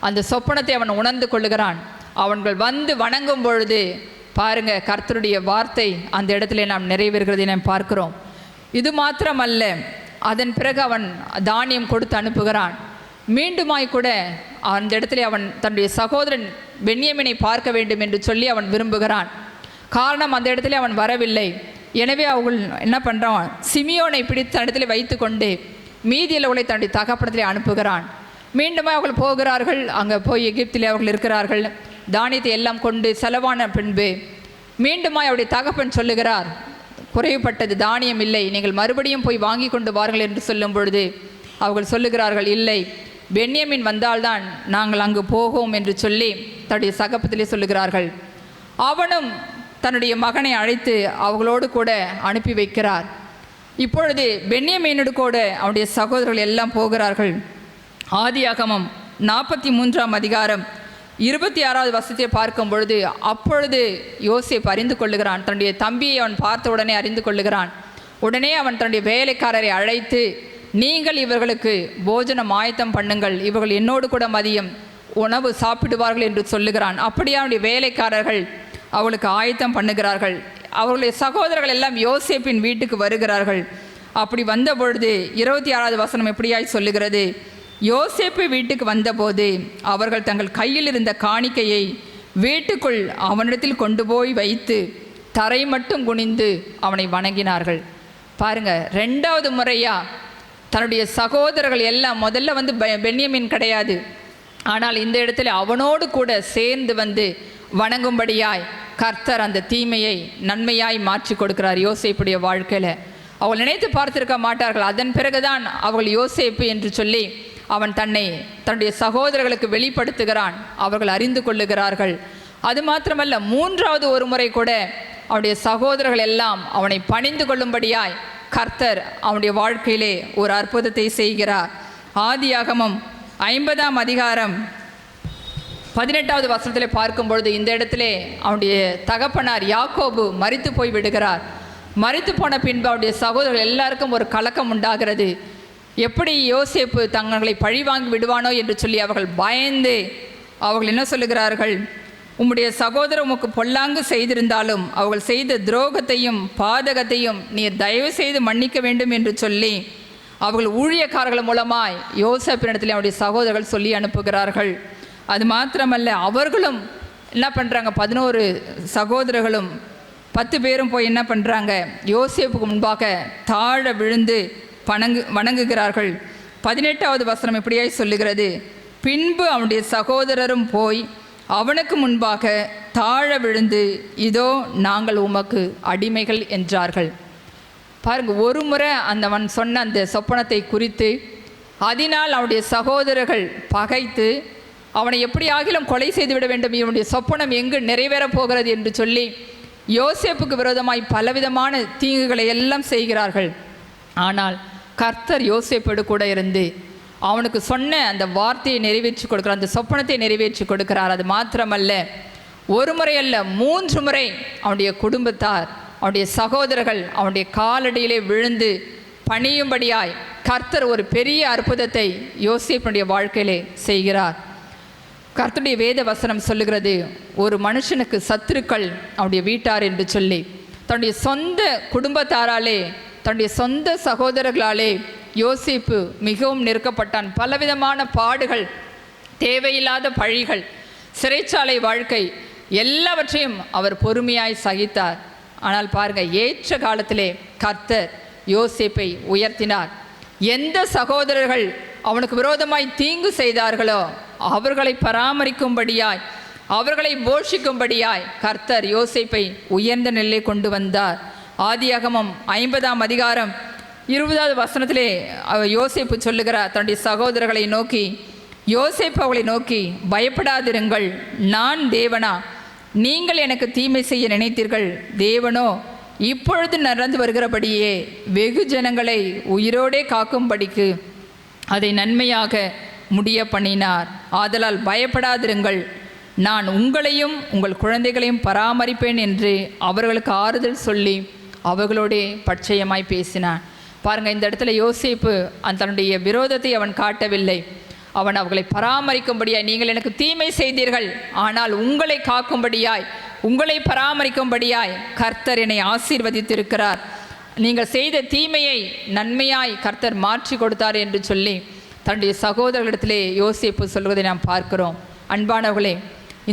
அந்த சொப்பனத்தை அவன் உணர்ந்து கொள்ளுகிறான். அவர்கள் வந்து வணங்கும் பொழுது பாருங்க, கர்த்தருடைய வார்த்தை அந்த இடத்துல நாம் நிறைவேறுகிறதை நாம் பார்க்கிறோம். இது மாத்திரமல்ல, அதன் பிறகு அவன் தானியம் கொடுத்து அனுப்புகிறான். மீண்டுமாய் கூட அந்த இடத்துல அவன் தன்னுடைய சகோதரன் பென்யமீனை பார்க்க வேண்டும் என்று சொல்லி அவன் விரும்புகிறான். காரணம், அந்த இடத்துல அவன் வரவில்லை. எனவே அவர்கள் என்ன பண்ணுறான், சிமியோனை பிடித்து இடத்துல வைத்து கொண்டு மீதியுள்ளவர்களை தன்னுடைய தகப்பனத்திலே அனுப்புகிறான். மீண்டுமே அவர்கள் போகிறார்கள். அங்கே போய் எகிப்திலே அவர்கள் இருக்கிறார்கள். தானியத்தை எல்லாம் கொண்டு செலவான பின்பு மீண்டுமாய் அவருடைய தகப்பன் சொல்லுகிறார், குறைவுபட்டது, தானியம் இல்லை, நீங்கள் மறுபடியும் போய் வாங்கி கொண்டு வார்கள் என்று சொல்லும் பொழுது அவர்கள் சொல்லுகிறார்கள், இல்லை, பென்யமீன் வந்தால்தான் நாங்கள் அங்கு போவோம் என்று சொல்லி தன்னுடைய சகப்பத்திலே சொல்லுகிறார்கள். அவனும் தன்னுடைய மகனை அழைத்து அவர்களோடு கூட அனுப்பி வைக்கிறார். இப்பொழுது பென்யமீனோடு கூட அவனுடைய சகோதரர்கள் எல்லாம் போகிறார்கள். ஆதியாகமம் 43ஆம் அதிகாரம் 26வது வசனத்தை பார்க்கும் பொழுது, அப்பொழுது யோசேப்பு அறிந்து கொள்ளுகிறான். தன்னுடைய தம்பியை அவன் பார்த்த உடனே அறிந்து கொள்ளுகிறான். உடனே அவன் தன்னுடைய வேலைக்காரரை அழைத்து, நீங்கள் இவர்களுக்கு போஜனம் ஆயத்தம் பண்ணுங்கள், இவர்கள் என்னோடு கூட மதியம் உணவு சாப்பிடுவார்கள் என்று சொல்லுகிறான். அப்படியே அவனுடைய வேலைக்காரர்கள் அவளுக்கு ஆயத்தம் பண்ணுகிறார்கள். அவர்களுடைய சகோதரர்கள் எல்லாம் யோசேப்பின் வீட்டுக்கு வருகிறார்கள். அப்படி வந்த பொழுது 26வது வசனம் எப்படியாய் சொல்லுகிறது, யோசேப்பு வீட்டுக்கு வந்தபோது அவர்கள் தங்கள் கையில் இருந்த காணிக்கையை வீட்டுக்குள் அவனிடத்தில் கொண்டு போய் வைத்து தரை மட்டும் குனிந்து அவனை வணங்கினார்கள். பாருங்க, 2வது முறையா தன்னுடைய சகோதரர்கள் எல்லாம், முதல்ல பென்யமீன் கிடையாது, ஆனால் இந்த இடத்துல அவனோடு கூட சேர்ந்து வணங்கும்படியாய் கர்த்தர் அந்த தீமையை நன்மையாய் மாற்றி கொடுக்கிறார் யோசேப்புடைய வாழ்க்கையில். அவள் நினைத்து பார்த்திருக்க மாட்டார்கள். அதன் பிறகுதான் அவர்கள் யோசேப்பு என்று சொல்லி அவன் தன்னுடைய சகோதரர்களுக்கு வெளிப்படுத்துகிறான். அவர்கள் அறிந்து கொள்ளுகிறார்கள். அது மாத்திரமல்ல, 3வது ஒரு முறை கூட அவனுடைய சகோதரர்கள் எல்லாம் அவனை பணிந்து கொள்ளும்படியாய் கர்த்தர் அவனுடைய வாழ்க்கையிலே ஒரு அற்புதத்தை செய்கிறார். ஆதியாகமம் 50ஆம் அதிகாரம் 18வது வசனத்தில் பார்க்கும் பொழுது இந்த இடத்திலே அவனுடைய தகப்பனார் யாக்கோபு மரித்து போய் விடுகிறார். மரித்து போன பின்பு அவருடைய சகோதரர்கள் எல்லாருக்கும் ஒரு கலக்கம் உண்டாகிறது. எப்படி யோசேப்பு தங்களை பழிவாங்கி விடுவானோ என்று சொல்லி அவர்கள் பயந்து அவர்கள் என்ன சொல்லுகிறார்கள், உம்முடைய சகோதரர் உமக்கு பொல்லாங்கு செய்திருந்தாலும் அவர்கள் செய்த துரோகத்தையும் பாதகத்தையும் நீர் தயவு செய்து மன்னிக்க வேண்டும் என்று சொல்லி அவர்கள் ஊழியக்காரர்கள் மூலமாய் யோசேப்பினிடத்தில் அவருடைய சகோதரர்கள் சொல்லி அனுப்புகிறார்கள். அது மாத்திரமல்ல, அவர்களும் என்ன பண்ணுறாங்க, 11 சகோதரர்களும் 10 பேரும் போய் என்ன பண்ணுறாங்க, யோசேப்புக்கு முன்பாக தாழ விழுந்து வணங்குகிறார்கள். 18வது வசனம் எப்படியாய் சொல்லுகிறது, பின்பு அவனுடைய சகோதரரும் போய் அவனுக்கு முன்பாக தாழ விழுந்து, இதோ நாங்கள் உமக்கு அடிமைகள் என்றார்கள். பாருங்க, ஒரு முறை அவன் சொன்ன அந்த சொப்பனத்தை குறித்து அதனால் அவனுடைய சகோதரர்கள் பகைத்து அவனை எப்படி ஆகிலும் கொலை செய்துவிட வேண்டும், இவனுடைய சொப்பனம் எங்கு நிறைவேறப் போகிறது என்று சொல்லி யோசேப்புக்கு விரோதமாய் பலவிதமான தீங்குகளை எல்லாம் செய்கிறார்கள். ஆனால் கர்த்தர் யோசேப்போடு கூட இருந்து அவனுக்கு சொன்ன அந்த வார்த்தையை நிறைவேற்றி கொடுக்கிறார், அந்த சொப்பனத்தை நிறைவேற்றி கொடுக்கிறார். அது மாத்திரமல்ல, ஒரு முறை அல்ல 3 முறை அவனுடைய குடும்பத்தார், அவனுடைய சகோதரர்கள் அவனுடைய காலடியிலே விழுந்து பணியும்படியாய் கர்த்தர் ஒரு பெரிய அற்புதத்தை யோசேப்புடைய வாழ்க்கையிலே செய்கிறார். கர்த்தருடைய வேத வசனம் சொல்லுகிறது, ஒரு மனுஷனுக்கு சத்துருக்கள் அவனுடைய வீட்டார் என்று சொல்லி தன்னுடைய சொந்த குடும்பத்தாராலே, தன்னுடைய சொந்த சகோதரர்களாலே யோசேப்பு மிகவும் நெருக்கப்பட்டான். பலவிதமான பாடுகள், தேவையில்லாத பழிகள், சிறைச்சாலை வாழ்க்கை, எல்லாவற்றையும் அவர் பொறுமையாய் சகித்தார். ஆனால் பாருங்க, ஏற்ற காலத்திலே கர்த்தர் யோசேப்பை உயர்த்தினார். எந்த சகோதரர்கள் அவனுக்கு விரோதமாய் தீங்கு செய்தார்களோ அவர்களை பராமரிக்கும்படியாய், அவர்களை போஷிக்கும்படியாய் கர்த்தர் யோசேப்பை உயர்ந்த நிலை கொண்டு வந்தார். ஆதியாகமம் 50ஆம் அதிகாரம் 20வது வசனத்திலே யோசேப்பு சொல்லுகிறார் தன்னுடைய சகோதரர்களை நோக்கி, யோசேப்பு அவளை நோக்கி, பயப்படாதிருங்கள், நான் தேவனா? நீங்கள் எனக்கு தீமை செய்ய நினைத்தீர்கள், தேவனோ இப்பொழுது நடந்து வருகிறபடியே வெகு ஜனங்களை உயிரோடே காக்கும்படிக்கு அதை நன்மையாக முடிய பண்ணினார். ஆதலால் பயப்படாதிருங்கள், நான் உங்களையும் உங்கள் குழந்தைகளையும் பராமரிப்பேன் என்று அவர்களுக்கு ஆறுதல் சொல்லி அவர்களோடே பட்சயமாய் பேசினான். பாருங்கள், இந்த இடத்துல யோசேப்பு தன்னுடைய விரோதத்தை அவன் காட்டவில்லை. அவன் அவர்களை பராமரிக்கும்படியாய், நீங்கள் எனக்கு தீமை செய்தீர்கள், ஆனால் உங்களை காக்கும்படியாய், உங்களை பராமரிக்கும்படியாய் கர்த்தர் என்னை ஆசீர்வதித்திருக்கிறார், நீங்கள் செய்த தீமையை நன்மையாய் கர்த்தர் மாற்றி கொடுத்தார் என்று சொல்லி தன்னுடைய சகோதரர்களிடத்திலே யோசேப்பு சொல்வதை நாம் பார்க்கிறோம். அன்பானவர்களே,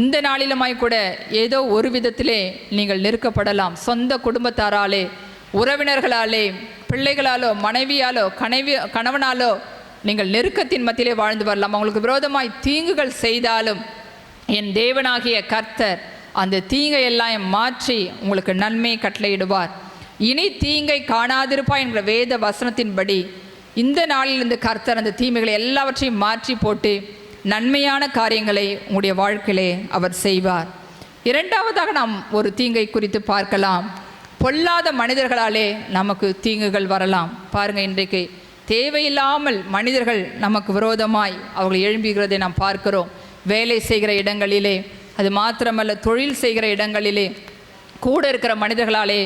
இந்த நாளிலுமாய் கூட ஏதோ ஒரு விதத்திலே நீங்கள் நெருக்கப்படலாம். சொந்த குடும்பத்தாராலே, உறவினர்களாலே, பிள்ளைகளாலோ, மனைவியாலோ, கணவனாலோ நீங்கள் நெருக்கத்தின் மத்தியிலே வாழ்ந்து வரலாம். அவங்களுக்கு விரோதமாய் தீங்குகள் செய்தாலும் என் தேவனாகிய கர்த்தர் அந்த தீங்கை எல்லாம் மாற்றி உங்களுக்கு நன்மையை கட்டளையிடுவார். இனி தீங்கை காணாதிருப்பா என்கிற வேத வசனத்தின்படி இந்த நாளிலிருந்து கர்த்தர் அந்த தீமைகளை எல்லாவற்றையும் மாற்றி போட்டு நன்மையான காரியங்களை உங்களுடைய வாழ்க்கையிலே அவர் செய்வார். இரண்டாவதாக நாம் ஒரு தீங்கை குறித்து பார்க்கலாம். பொல்லாத மனிதர்களாலே நமக்கு தீங்குகள் வரலாம். பாருங்கள், இன்றைக்கு தேவையில்லாமல் மனிதர்கள் நமக்கு விரோதமாய் அவர்கள் எழும்புகிறதை நாம் பார்க்கிறோம். வேலை செய்கிற இடங்களிலே, அது மாத்திரமல்ல தொழில் செய்கிற இடங்களிலே கூட இருக்கிற மனிதர்களாலே,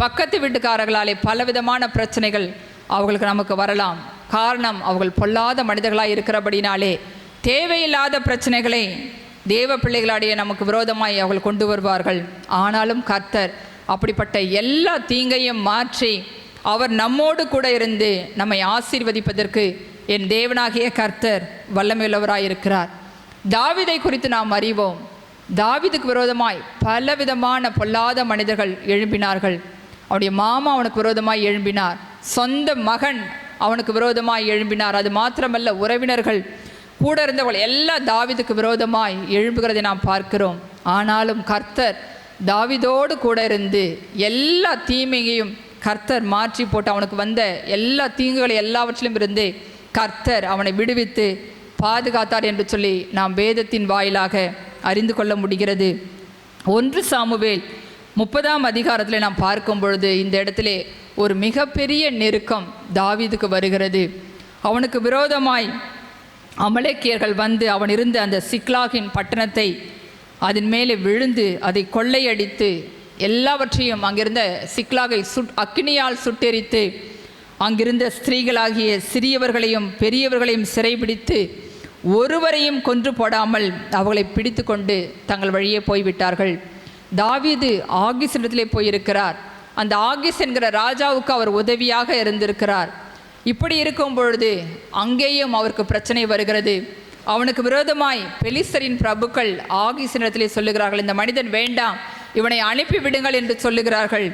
பக்கத்து வீட்டுக்காரர்களாலே பலவிதமான பிரச்சனைகள் அவர்களுக்கு நமக்கு வரலாம். காரணம், அவர்கள் பொல்லாத மனிதர்களாக இருக்கிறபடினாலே தேவையில்லாத பிரச்சனைகளை தேவ பிள்ளைகளாடைய நமக்கு விரோதமாய் அவர்கள் கொண்டு வருவார்கள். ஆனாலும் கர்த்தர் அப்படிப்பட்ட எல்லா தீங்கையும் மாற்றி அவர் நம்மோடு கூட இருந்து நம்மை ஆசீர்வதிப்பதற்கு என் தேவனாகிய கர்த்தர் வல்லமையுள்ளவராயிருக்கிறார். தாவீதை குறித்து நாம் அறிவோம். தாவீதுக்கு விரோதமாய் பலவிதமான பொல்லாத மனிதர்கள் எழும்பினார்கள். அவனுடைய மாமா அவனுக்கு விரோதமாய் எழும்பினார், சொந்த மகன் அவனுக்கு விரோதமாய் எழும்பினார். அது மாத்திரமல்ல, உறவினர்கள் கூட இருந்தவர்கள் எல்லாம் தாவீதுக்கு விரோதமாய் எழும்புகிறதை நாம் பார்க்கிறோம். ஆனாலும் கர்த்தர் தாவீதோடு கூட இருந்து எல்லா தீமையையும் கர்த்தர் மாற்றி போட்டு அவனுக்கு வந்த எல்லா தீங்குகளை எல்லாவற்றிலும் இருந்து கர்த்தர் அவனை விடுவித்து பாதுகாத்தார் என்று சொல்லி நாம் வேதத்தின் வாயிலாக அறிந்து கொள்ள முடிகிறது. 1 சாமுவேல் 30ஆம் அதிகாரத்தில் நாம் பார்க்கும் பொழுது இந்த இடத்திலே ஒரு மிகப்பெரிய நெருக்கம் தாவீதுக்கு வருகிறது. அவனுக்கு விரோதமாய் அமலேக்கியர்கள் வந்து அவன் இருந்த அந்த சிக்லாகின் பட்டணத்தை அதன் மேலே விழுந்து அதை கொள்ளையடித்து எல்லாவற்றையும் அங்கிருந்த சிக்லாகை அக்கினியால் சுட்டெரித்து அங்கிருந்த ஸ்திரீகளாகிய சிறியவர்களையும் பெரியவர்களையும் சிறைபிடித்து ஒருவரையும் கொன்று போடாமல் அவர்களை பிடித்து கொண்டு தங்கள் வழியே போய்விட்டார்கள். தாவீது ஆகீசிடத்திலே போயிருக்கிறார். அந்த ஆகீஸ் என்கிற ராஜாவுக்கு அவர் உதவியாக இருந்திருக்கிறார். இப்படி இருக்கும் பொழுது அங்கேயும் அவருக்கு பிரச்சனை வருகிறது. அவனுக்கு விரோதமாய் பெலிஸ்தரின் பிரபுக்கள் ஆகீசிடத்திலே சொல்லுகிறார்கள், இந்த மனிதன் வேண்டாம், இவனை அனுப்பிவிடுங்கள் என்று சொல்லுகிறார்கள்.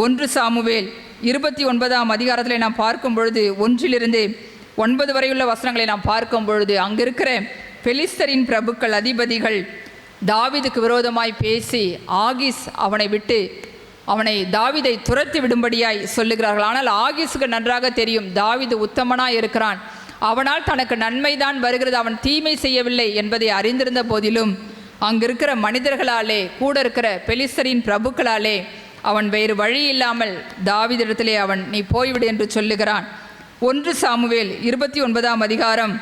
1 சாமுவேல் 29ஆம் அதிகாரத்திலே நாம் பார்க்கும் பொழுது 1 to 9 வரையுள்ள வசனங்களை நாம் பார்க்கும் பொழுது அங்கிருக்கிற பெலிஸ்தரின் பிரபுக்கள் அதிபதிகள் தாவீதுக்கு விரோதமாய் பேசி ஆகீஸ் அவனை தாவீதை துரத்தி விடும்படியாய் சொல்லுகிறார்கள். ஆனால் ஆகீஸுக்கு நன்றாக தெரியும் தாவீது உத்தமனாய் இருக்கிறான், அவனால் தனக்கு நன்மைதான் வருகிறது, அவன் தீமை செய்யவில்லை என்பதை அறிந்திருந்த போதிலும் அங்கிருக்கிற மனிதர்களாலே கூட இருக்கிற பெலிஸ்தரின் பிரபுக்களாலே அவன் வேறு வழி இல்லாமல் தாவீதிடத்திலே அவன் நீ போய்விடு என்று சொல்லுகிறான். 1 சாமுவேல் 29ஆம் அதிகாரம்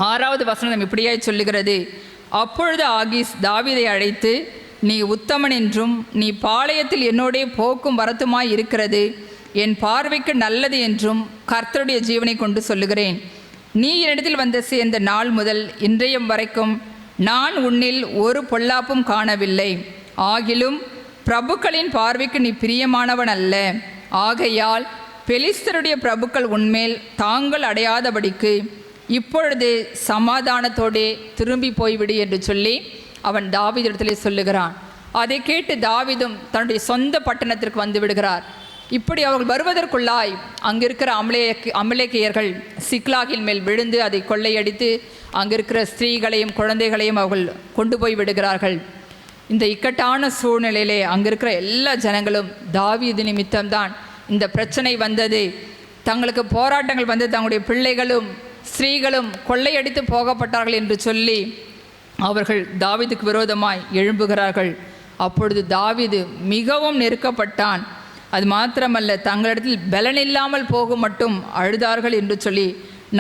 6வது வசனம் இப்படியாய் சொல்லுகிறது, அப்பொழுது ஆகீஸ் தாவீதை அழைத்து, நீ உத்தமன் என்றும் நீ பாளையத்தில் என்னோடே போக்கும் வரத்துமாய் இருக்கிறது என் பார்வைக்கு நல்லது என்றும் கர்த்தருடைய ஜீவனை கொண்டு சொல்லுகிறேன். நீ என்னிடத்தில் வந்து சேர்ந்த நாள் முதல் இன்றையம் வரைக்கும் நான் உன்னில் ஒரு பொல்லாப்பும் காணவில்லை. ஆகிலும் பிரபுக்களின் பார்வைக்கு நீ பிரியமானவன் அல்ல. ஆகையால் பெலிஸ்தருடைய பிரபுக்கள் உன்மேல் தாங்கள் அடையாதபடிக்கு இப்பொழுது சமாதானத்தோடே திரும்பி போய்விடு என்று சொல்லி அவன் தாவீதிடத்திலே சொல்லுகிறான். அதை கேட்டு தாவீதும் தன்னுடைய சொந்த பட்டணத்திற்கு வந்து விடுகிறார். இப்படி அவர்கள் வருவதற்குள்ளாய் அங்கிருக்கிற அமலேக்கியர்கள் சிக்லாகின் மேல் விழுந்து அதை கொள்ளையடித்து அங்கிருக்கிற ஸ்திரீகளையும் குழந்தைகளையும் அவர்கள் கொண்டு போய் விடுகிறார்கள். இந்த இக்கட்டான சூழ்நிலையிலே அங்கிருக்கிற எல்லா ஜனங்களும் தாவீது நிமித்தம்தான் இந்த பிரச்சனை வந்தது, தங்களுக்கு போராட்டங்கள் வந்து தங்களுடைய பிள்ளைகளும் ஸ்திரீகளும் கொள்ளையடித்து போகப்பட்டார்கள் என்று சொல்லி அவர்கள் தாவீதுக்கு விரோதமாய் எழும்புகிறார்கள். அப்பொழுது தாவீது மிகவும் நெருக்கப்பட்டான். அது மாத்திரமல்ல, தங்களிடத்தில் பலனில்லாமல் போக மட்டும் அழுதார்கள் என்று சொல்லி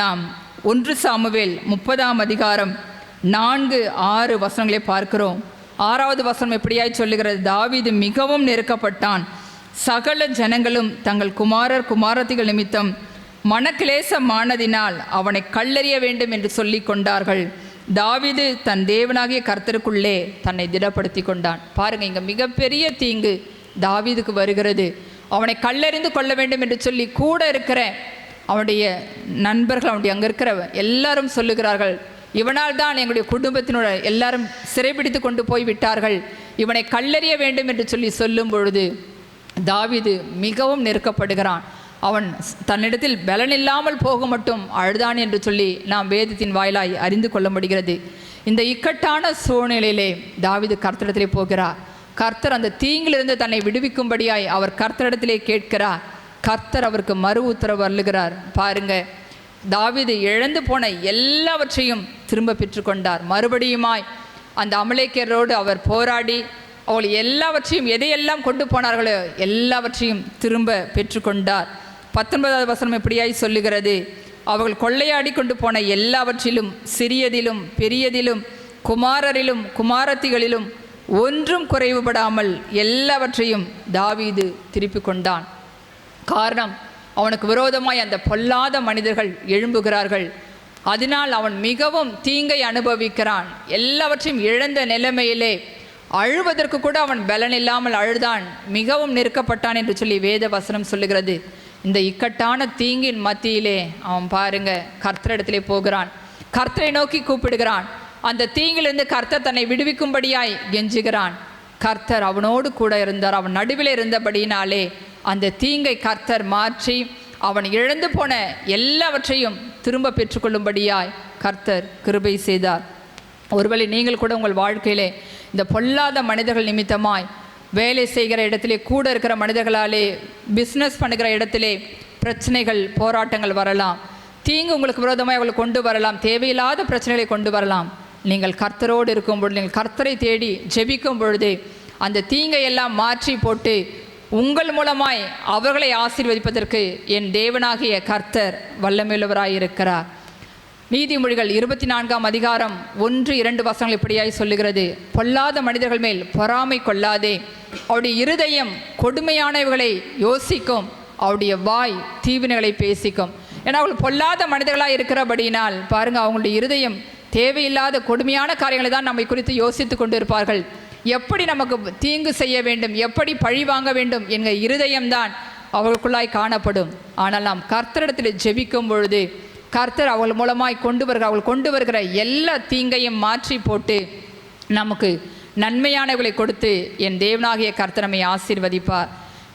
நாம் 1 சாமுவேல் 30ஆம் அதிகாரம் 4-6 வசனங்களை பார்க்கிறோம். 6வது வசனம் எப்படியாய் சொல்லுகிறது, தாவீது மிகவும் நெருக்கப்பட்டான். சகல ஜனங்களும் தங்கள் குமாரர் குமாரத்திகள் நிமித்தம் மனக்கிலேசமானதினால் அவனை கல்லெறிய வேண்டும் என்று சொல்லி கொண்டார்கள். தாவீது தன் தேவனாகிய கர்த்தருக்குள்ளே தன்னை திடப்படுத்தி கொண்டான். பாருங்கள், இங்கே மிகப்பெரிய தீங்கு தாவீதுக்கு வருகிறது. அவனை கல்லெறிந்து கொள்ள வேண்டும் என்று சொல்லி கூட இருக்கிற அவனுடைய நண்பர்கள், அவனுடைய அங்கே இருக்கிற எல்லாரும் சொல்லுகிறார்கள், இவனால் தான் எங்களுடைய குடும்பத்தினுடைய எல்லாரும் சிறைப்பிடித்து கொண்டு போய் விட்டார்கள், இவனை கல்லெறிய வேண்டும் என்று சொல்லி சொல்லும் பொழுது தாவீது மிகவும் நெருக்கப்படுகிறான். அவன் தன்னிடத்தில் பலனில்லாமல் போக மட்டும் அழுதான் என்று சொல்லி நாம் வேதத்தின் வாயிலாய் அறிந்து கொள்ள முடிகிறது. இந்த இக்கட்டான சூழ்நிலையிலே தாவீது கர்த்தரிடத்திலே போகிறார். கர்த்தர் அந்த தீங்கிலிருந்து தன்னை விடுவிக்கும்படியாய் அவர் கர்த்தரிடத்திலே கேட்கிறார். கர்த்தர் அவருக்கு மறு உத்தரவு அருளுகிறார். பாருங்க, தாவீது இழந்து போன எல்லாவற்றையும் திரும்ப பெற்றுக்கொண்டார். மறுபடியுமாய் அந்த அமலேக்கியரோடு அவர் போராடி அவர்கள் எல்லாவற்றையும் எதையெல்லாம் கொண்டு போனார்களோ எல்லாவற்றையும் திரும்ப பெற்றுக்கொண்டார். 19வது வசனம் எப்படியாய் சொல்லுகிறது, அவர்கள் கொள்ளையாடி கொண்டு போன எல்லாவற்றிலும் சிறியதிலும் பெரியதிலும் குமாரரிலும் குமாரத்திகளிலும் ஒன்றும் குறைவுபடாமல் எல்லாவற்றையும் தாவீது திருப்பி கொண்டான். காரணம், அவனுக்கு விரோதமாய் அந்த பொல்லாத மனிதர்கள் எழும்புகிறார்கள். அதனால் அவன் மிகவும் தீங்கை அனுபவிக்கிறான். எல்லாவற்றையும் இழந்த நிலைமையிலே அழுவதற்கு கூட அவன் பலன் இல்லாமல் அழுதான், மிகவும் நெருக்கப்பட்டான் என்று சொல்லி வேத வசனம் சொல்லுகிறது. இந்த இக்கட்டான தீங்கின் மத்தியிலே அவன் பாருங்க கர்த்தரிடத்திலே போகிறான், கர்த்தரை நோக்கி கூப்பிடுகிறான். அந்த தீங்கிலிருந்து கர்த்தர் தன்னை விடுவிக்கும்படியாய் கெஞ்சுகிறான். கர்த்தர் அவனோடு கூட இருந்தார். அவன் நடுவில் இருந்தபடியினாலே அந்த தீங்கை கர்த்தர் மாற்றி அவன் இழந்து போன எல்லாவற்றையும் திரும்ப பெற்றுக்கொள்ளும்படியாய் கர்த்தர் கிருபை செய்தார். ஒருவேளை நீங்கள் கூட உங்கள் வாழ்க்கையிலே இந்த பொல்லாத மனிதர்கள் நிமித்தமாய் வேலை செய்கிற இடத்திலே கூட இருக்கிற மனிதர்களாலே பிஸ்னஸ் பண்ணுகிற இடத்திலே பிரச்சனைகள் போராட்டங்கள் வரலாம். தீங்கு உங்களுக்கு விரோதமாக அவங்களை கொண்டு வரலாம். தேவையில்லாத பிரச்சனைகளை கொண்டு வரலாம். நீங்கள் கர்த்தரோடு இருக்கும் பொழுது, நீங்கள் கர்த்தரை தேடி ஜெபிக்கும் பொழுது அந்த தீங்கை எல்லாம் மாற்றி போட்டு உங்கள் மூலமாய் அவர்களை ஆசீர்வதிப்பதற்கு என் தேவனாகிய கர்த்தர் வல்லமையுள்ளவராயிருக்கிறார். நீதிமொழிகள் 24ஆம் அதிகாரம் 1-2 வசனங்கள் இப்படியாய் சொல்லுகிறது, பொல்லாத மனிதர்கள் மேல் பொறாமை கொள்ளாதே, அவருடைய இருதயம் கொடுமையானவர்களை யோசிக்கும், அவருடைய வாய் தீவினைகளை பேசிக்கும். ஏன்னா அவர்கள் பொல்லாத மனிதர்களாக இருக்கிறபடியினால் பாருங்கள், அவங்களுடைய இருதயம் தேவையில்லாத கொடுமையான காரியங்களை தான் நம்மை குறித்து யோசித்து கொண்டு இருப்பார்கள். எப்படி நமக்கு தீங்கு செய்ய வேண்டும், எப்படி பழி வாங்க வேண்டும் என்கிற இருதயம்தான் அவர்களுக்குள்ளாய் காணப்படும். ஆனால் நாம் கர்த்தரிடத்தில் ஜெபிக்கும் பொழுது கர்த்தர் அவர்கள் மூலமாய் அவர்கள் கொண்டு வருகிற எல்லா தீங்கையும் மாற்றி போட்டு நமக்கு நன்மையானவர்களை கொடுத்து என் தேவனாகிய கர்த்தர் நம்மை ஆசீர்வதிப்பார்.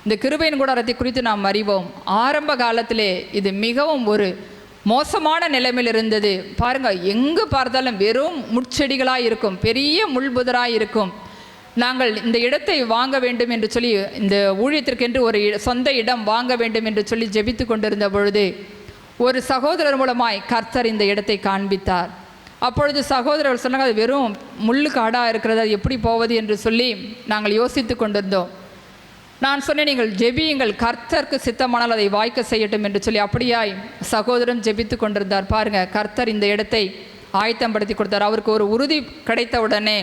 இந்த கிருபையின் கூடாரத்தை குறித்து நாம் அறிவோம். ஆரம்ப காலத்திலே இது மிகவும் ஒரு மோசமான நிலைமையில் இருந்தது. பாருங்கள், எங்கு பார்த்தாலும் வெறும் முட்செடிகளாக இருக்கும், பெரிய முள்புதராக இருக்கும். நாங்கள் இந்த இடத்தை வாங்க வேண்டும் என்று சொல்லி, இந்த ஊழியத்திற்கென்று ஒரு சொந்த இடம் வாங்க வேண்டும் என்று சொல்லி ஜெபித்து கொண்டிருந்த பொழுது ஒரு சகோதரர் மூலமாய் கர்த்தர் இந்த இடத்தை காண்பித்தார். அப்பொழுது சகோதரர்கள் சொன்னாங்க, அது வெறும் முள்ளு காடாக இருக்கிறது, அது எப்படி போவது என்று சொல்லி நாங்கள் யோசித்து கொண்டிருந்தோம். நான் சொன்னேன், நீங்கள் ஜெபியுங்கள், கர்த்தருக்கு சித்தமானால் அதை வாய்க்க செய்யட்டும் என்று சொல்லி அப்படியாய் சகோதரன் ஜெபித்து கொண்டிருந்தார். பாருங்கள், கர்த்தர் இந்த இடத்தை ஆயத்தப்படுத்தி கொடுத்தார். அவருக்கு ஒரு உறுதி கிடைத்தவுடனே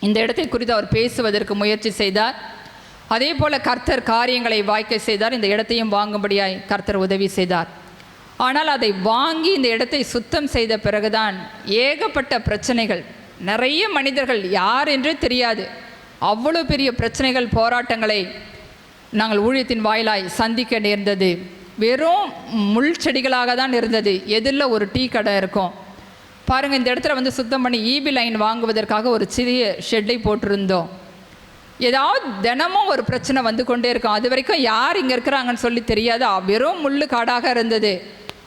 இந்த இடத்தை குறித்து அவர் பேசுவதற்கு முயற்சி செய்தார். அதே போல் கர்த்தர் காரியங்களை வாய்க்க செய்தார். இந்த இடத்தையும் வாங்கும்படியாய் கர்த்தர் உதவி செய்தார். ஆனால் அதை வாங்கி இந்த இடத்தை சுத்தம் செய்த பிறகுதான் ஏகப்பட்ட பிரச்சனைகள், நிறைய மனிதர்கள் யார் என்றே தெரியாது, அவ்வளோ பெரிய பிரச்சனைகள் போராட்டங்களை நாங்கள் ஊழியத்தின் வாயிலாய் சந்திக்க நேர்ந்தது. வெறும் முள் செடிகளாக தான் இருந்தது. எதிரில் ஒரு டீ கடை இருக்கும். பாருங்கள், இந்த இடத்துல சுத்தம் பண்ணி ஈபி லைன் வாங்குவதற்காக ஒரு சிறிய ஷெட்டை போட்டிருந்தோம். ஏதாவது தினமும் ஒரு பிரச்சனை வந்து கொண்டே இருக்கும். அது வரைக்கும் யார் இங்கே இருக்கிறாங்கன்னு சொல்லி தெரியாது. வெறும் முள்ளு காடாக இருந்தது.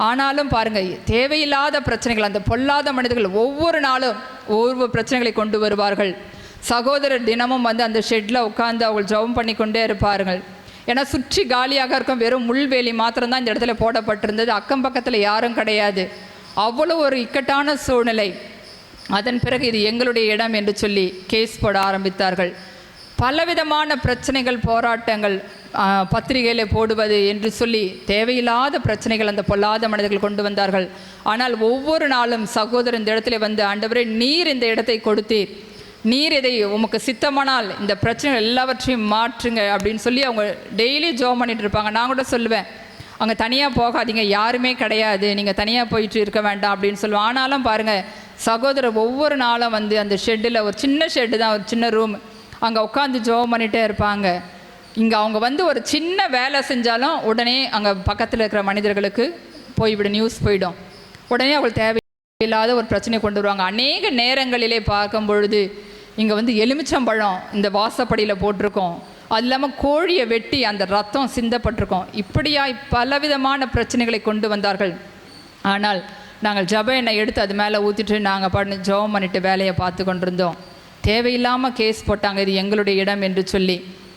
ஆனாலும் பாருங்கள், தேவையில்லாத பிரச்சனைகள், அந்த பொல்லாத மனிதர்கள் ஒவ்வொரு நாளும் ஒவ்வொரு பிரச்சனைகளை கொண்டு வருவார்கள். சகோதரர் தினமும் வந்து அந்த ஷெட்டில் உட்காந்து அவங்க ஜெபம் பண்ணி கொண்டே இருப்பார்கள். ஏன்னா சுற்றி காலியாக இருக்கும், வெறும் முள்வேலி மாத்திரம்தான் இந்த இடத்துல போடப்பட்டிருந்தது. அக்கம் பக்கத்தில் யாரும் கிடையாது. அவ்வளோ ஒரு இக்கட்டான சூழ்நிலை. அதன் பிறகு இது எங்களுடைய இடம் என்று சொல்லி கேஸ் போட ஆரம்பித்தார்கள். பலவிதமான பிரச்சனைகள், போராட்டங்கள், பத்திரிகையில் போடுவது என்று சொல்லி தேவையில்லாத பிரச்சனைகள் அந்த பொல்லாத மனிதர்கள் கொண்டு வந்தார்கள். ஆனால் ஒவ்வொரு நாளும் சகோதரர் இந்த இடத்துல வந்து, ஆண்டவரே நீர் இந்த இடத்தை கொடுத்தீர், நீர் இதை உமக்கு சித்தமானால் இந்த பிரச்சனைகள் எல்லாவற்றையும் மாற்றுங்க அப்படின்னு சொல்லி அவங்க டெய்லி ஜெபம் பண்ணிட்டு இருப்பாங்க. நான் கூட சொல்லுவேன், அங்கே தனியாக போகாதீங்க, யாருமே கிடையாது, நீங்கள் தனியாக போயிட்டு இருக்க வேண்டாம் அப்படின்னு சொல்லுவேன். ஆனாலும் பாருங்கள், சகோதரர் ஒவ்வொரு நாளும் வந்து அந்த ஷெட்டில், ஒரு சின்ன ஷெட்டு தான், ஒரு சின்ன ரூம், அங்கே உட்காந்து ஜெபம் பண்ணிகிட்டே இருப்பாங்க. இங்கே அவங்க வந்து ஒரு சின்ன வேலை செஞ்சாலும் உடனே அங்கே பக்கத்தில் இருக்கிற மனிதர்களுக்கு போய்விடும், நியூஸ் போயிடும். உடனே அவங்களுக்கு தேவையில்லாத ஒரு பிரச்சனை கொண்டு வருவாங்க. அநேக நேரங்களிலே பார்க்கும் பொழுது இங்கே வந்து எலுமிச்சம்பழம் இந்த வாசப்படியில் போட்டிருக்கோம், அது இல்லாமல் கோழியை வெட்டி அந்த ரத்தம் சிந்தப்பட்டிருக்கோம். இப்படியாய் பலவிதமான பிரச்சனைகளை கொண்டு வந்தார்கள். ஆனால் நாங்கள் ஜெப எண்ணெய் எடுத்து அது மேலே ஊற்றிட்டு நாங்கள் பண்ணி ஜெபம் பண்ணிட்டு வேலையை பார்த்து கொண்டிருந்தோம். தேவையில்லாமல் கேஸ் போட்டாங்க, இது எங்களுடைய இடம் என்று சொல்லி.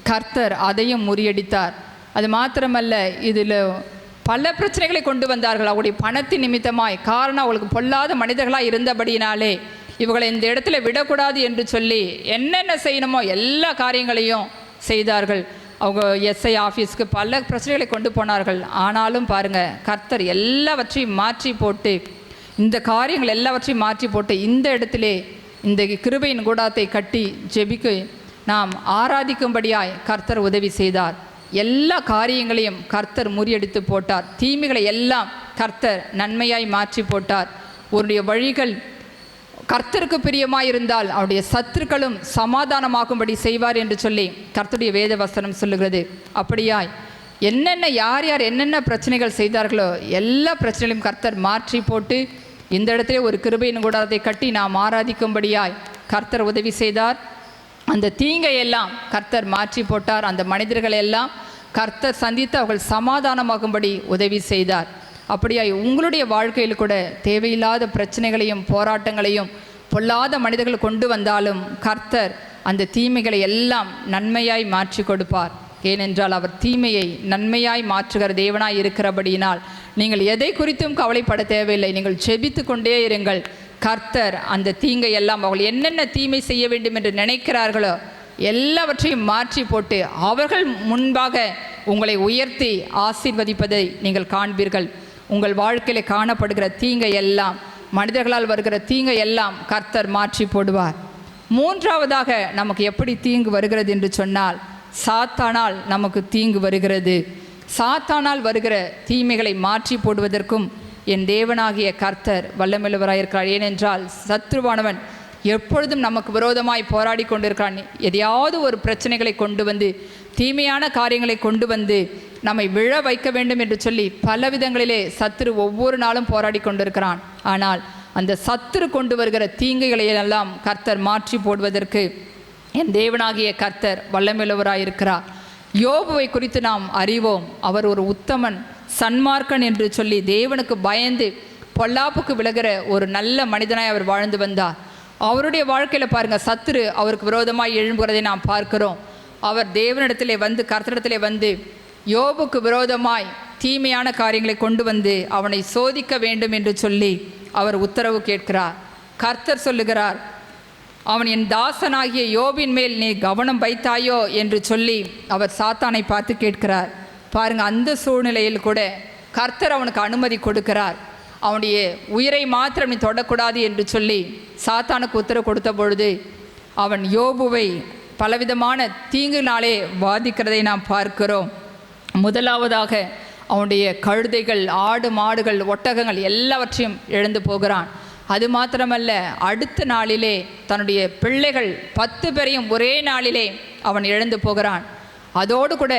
கர்த்தர் அதையும் முறியடித்தார். அது மாத்திரமல்ல, இதில் பல பிரச்சனைகளை கொண்டு வந்தார்கள் அவருடைய பணத்தின் நிமித்தமாய். காரணம், அவளுக்கு பொல்லாத மனிதர்களாக இருந்தபடியினாலே இவங்களை இந்த இடத்துல விடக்கூடாது என்று சொல்லி என்னென்ன செய்யணுமோ எல்லா காரியங்களையும் செய்தார்கள். அவங்க எஸ்ஐ ஆஃபீஸ்க்கு பல பிரச்சனைகளை கொண்டு போனார்கள். ஆனாலும் பாருங்கள், கர்த்தர் எல்லாவற்றையும் மாற்றி போட்டு, இந்த காரியங்கள் எல்லாவற்றையும் மாற்றி போட்டு இந்த இடத்திலே இந்த கிருபையின் கூடாரத்தை கட்டி ஜெபிக்க நாம் ஆராதிக்கும்படியாய் கர்த்தர் உதவி செய்தார். எல்லா காரியங்களையும் கர்த்தர் முறியடித்து போட்டார். தீமைகளை எல்லாம் கர்த்தர் நன்மையாய் மாற்றி போட்டார். உன்னுடைய வழிகள் கர்த்தருக்கு பிரியமாயிருந்தால் அவருடைய சத்துருக்களும் சமாதானமாகும்படி செய்வார் என்று சொல்லி கர்த்தருடைய வேத வசனம் சொல்லுகிறது. அப்படியாய் என்னென்ன யார் யார் என்னென்ன பிரச்சனைகள் செய்தார்களோ எல்லா பிரச்சனைகளையும் கர்த்தர் மாற்றி போட்டு இந்த இடத்துல ஒரு கிருபையின் கூடாரத்தை கட்டி நாம் ஆராதிக்கும்படியாய் கர்த்தர் உதவி செய்தார். அந்த தீங்கை எல்லாம் கர்த்தர் மாற்றி போட்டார். அந்த மனிதர்கள் எல்லாம் கர்த்தர் சந்தித்து அவர்கள் சமாதானமாகும்படி உதவி செய்தார். அப்படியாய் உங்களுடைய வாழ்க்கையில் கூட தேவையில்லாத பிரச்சனைகளையும் போராட்டங்களையும் பொல்லாத மனிதர்கள் கொண்டு வந்தாலும் கர்த்தர் அந்த தீமைகளை எல்லாம் நன்மையாய் மாற்றி கொடுப்பார். ஏனென்றால் அவர் தீமையை நன்மையாய் மாற்றுகிற தேவனாய் இருக்கிறபடியினால் நீங்கள் எதை குறித்தும் கவலைப்பட தேவையில்லை. நீங்கள் செபித்து கொண்டே இருங்கள். கர்த்தர் அந்த தீங்கை எல்லாம் அவர்கள் என்னென்ன தீமை செய்ய வேண்டும் என்று நினைக்கிறார்களோ எல்லாவற்றையும் மாற்றி போட்டு அவர்கள் முன்பாக உங்களை உயர்த்தி ஆசீர்வதிப்பதை நீங்கள் காண்பீர்கள். உங்கள் வாழ்க்கையில் காணப்படுகிற தீங்கை எல்லாம், மனிதர்களால் வருகிற தீங்கை எல்லாம் கர்த்தர் மாற்றி போடுவார். மூன்றாவதாக நமக்கு எப்படி தீங்கு வருகிறது என்று சொன்னால், சாத்தானால் நமக்கு தீங்கு வருகிறது. சாத்தானால் வருகிற தீமைகளை மாற்றி போடுவதற்கும் என் தேவனாகிய கர்த்தர் வல்லமையுள்ளவராயிருக்கிறார். ஏனென்றால் சத்ருவானவன் எப்பொழுதும் நமக்கு விரோதமாய் போராடி கொண்டிருக்கிறான். எதையாவது ஒரு பிரச்சனைகளை கொண்டு வந்து, தீமையான காரியங்களை கொண்டு வந்து நம்மை விழ வைக்க வேண்டும் என்று சொல்லி பல விதங்களிலே சத்துரு ஒவ்வொரு நாளும் போராடி கொண்டிருக்கிறான். ஆனால் அந்த சத்துரு கொண்டு வருகிற தீங்குகளை எல்லாம் கர்த்தர் மாற்றி போடுவதற்கு என் தேவனாகிய கர்த்தர் வல்லமையுள்ளவராயிருக்கிறார். யோபுவை குறித்து நாம் அறிவோம். அவர் ஒரு உத்தமன், சன்மார்க்கன் என்று சொல்லி தேவனுக்கு பயந்து பொல்லாப்புக்கு விலகிற ஒரு நல்ல மனிதனாய் அவர் வாழ்ந்து வந்தார். அவருடைய வாழ்க்கையில் பாருங்கள், சத்துரு அவருக்கு விரோதமாய் எழும்புகிறதை நாம் பார்க்கிறோம். அவர் தேவனிடத்திலே வந்து, கர்த்தரிடத்திலே வந்து யோபுக்கு விரோதமாய் தீமையான காரியங்களை கொண்டு வந்து அவனை சோதிக்க வேண்டும் என்று சொல்லி அவர் உத்தரவு கேட்கிறார். கர்த்தர் சொல்லுகிறார், அவன் என் தாசனாகிய யோபின் மேல் நீ கவனம் வைத்தாயோ என்று சொல்லி அவர் சாத்தானை பார்த்து கேட்கிறார். பாருங்கள், அந்த சூழ்நிலையில் கூட கர்த்தர் அவனுக்கு அனுமதி கொடுக்கிறார். அவனுடைய உயிரை மாத்திரம் நீ தொடக்கூடாது என்று சொல்லி சாத்தானுக்கு உத்தரவு கொடுத்த பொழுது அவன் யோபுவை பலவிதமான தீங்குனாலே வாதிக்கிறதை நாம் பார்க்கிறோம். முதலாவதாக அவனுடைய கழுதைகள், ஆடு மாடுகள், ஒட்டகங்கள் எல்லாவற்றையும் இழந்து போகிறான். அது மாத்திரமல்ல, அடுத்த நாளிலே தன்னுடைய பிள்ளைகள் 10 பேரையும் ஒரே நாளிலே அவன் இழந்து போகிறான். அதோடு கூட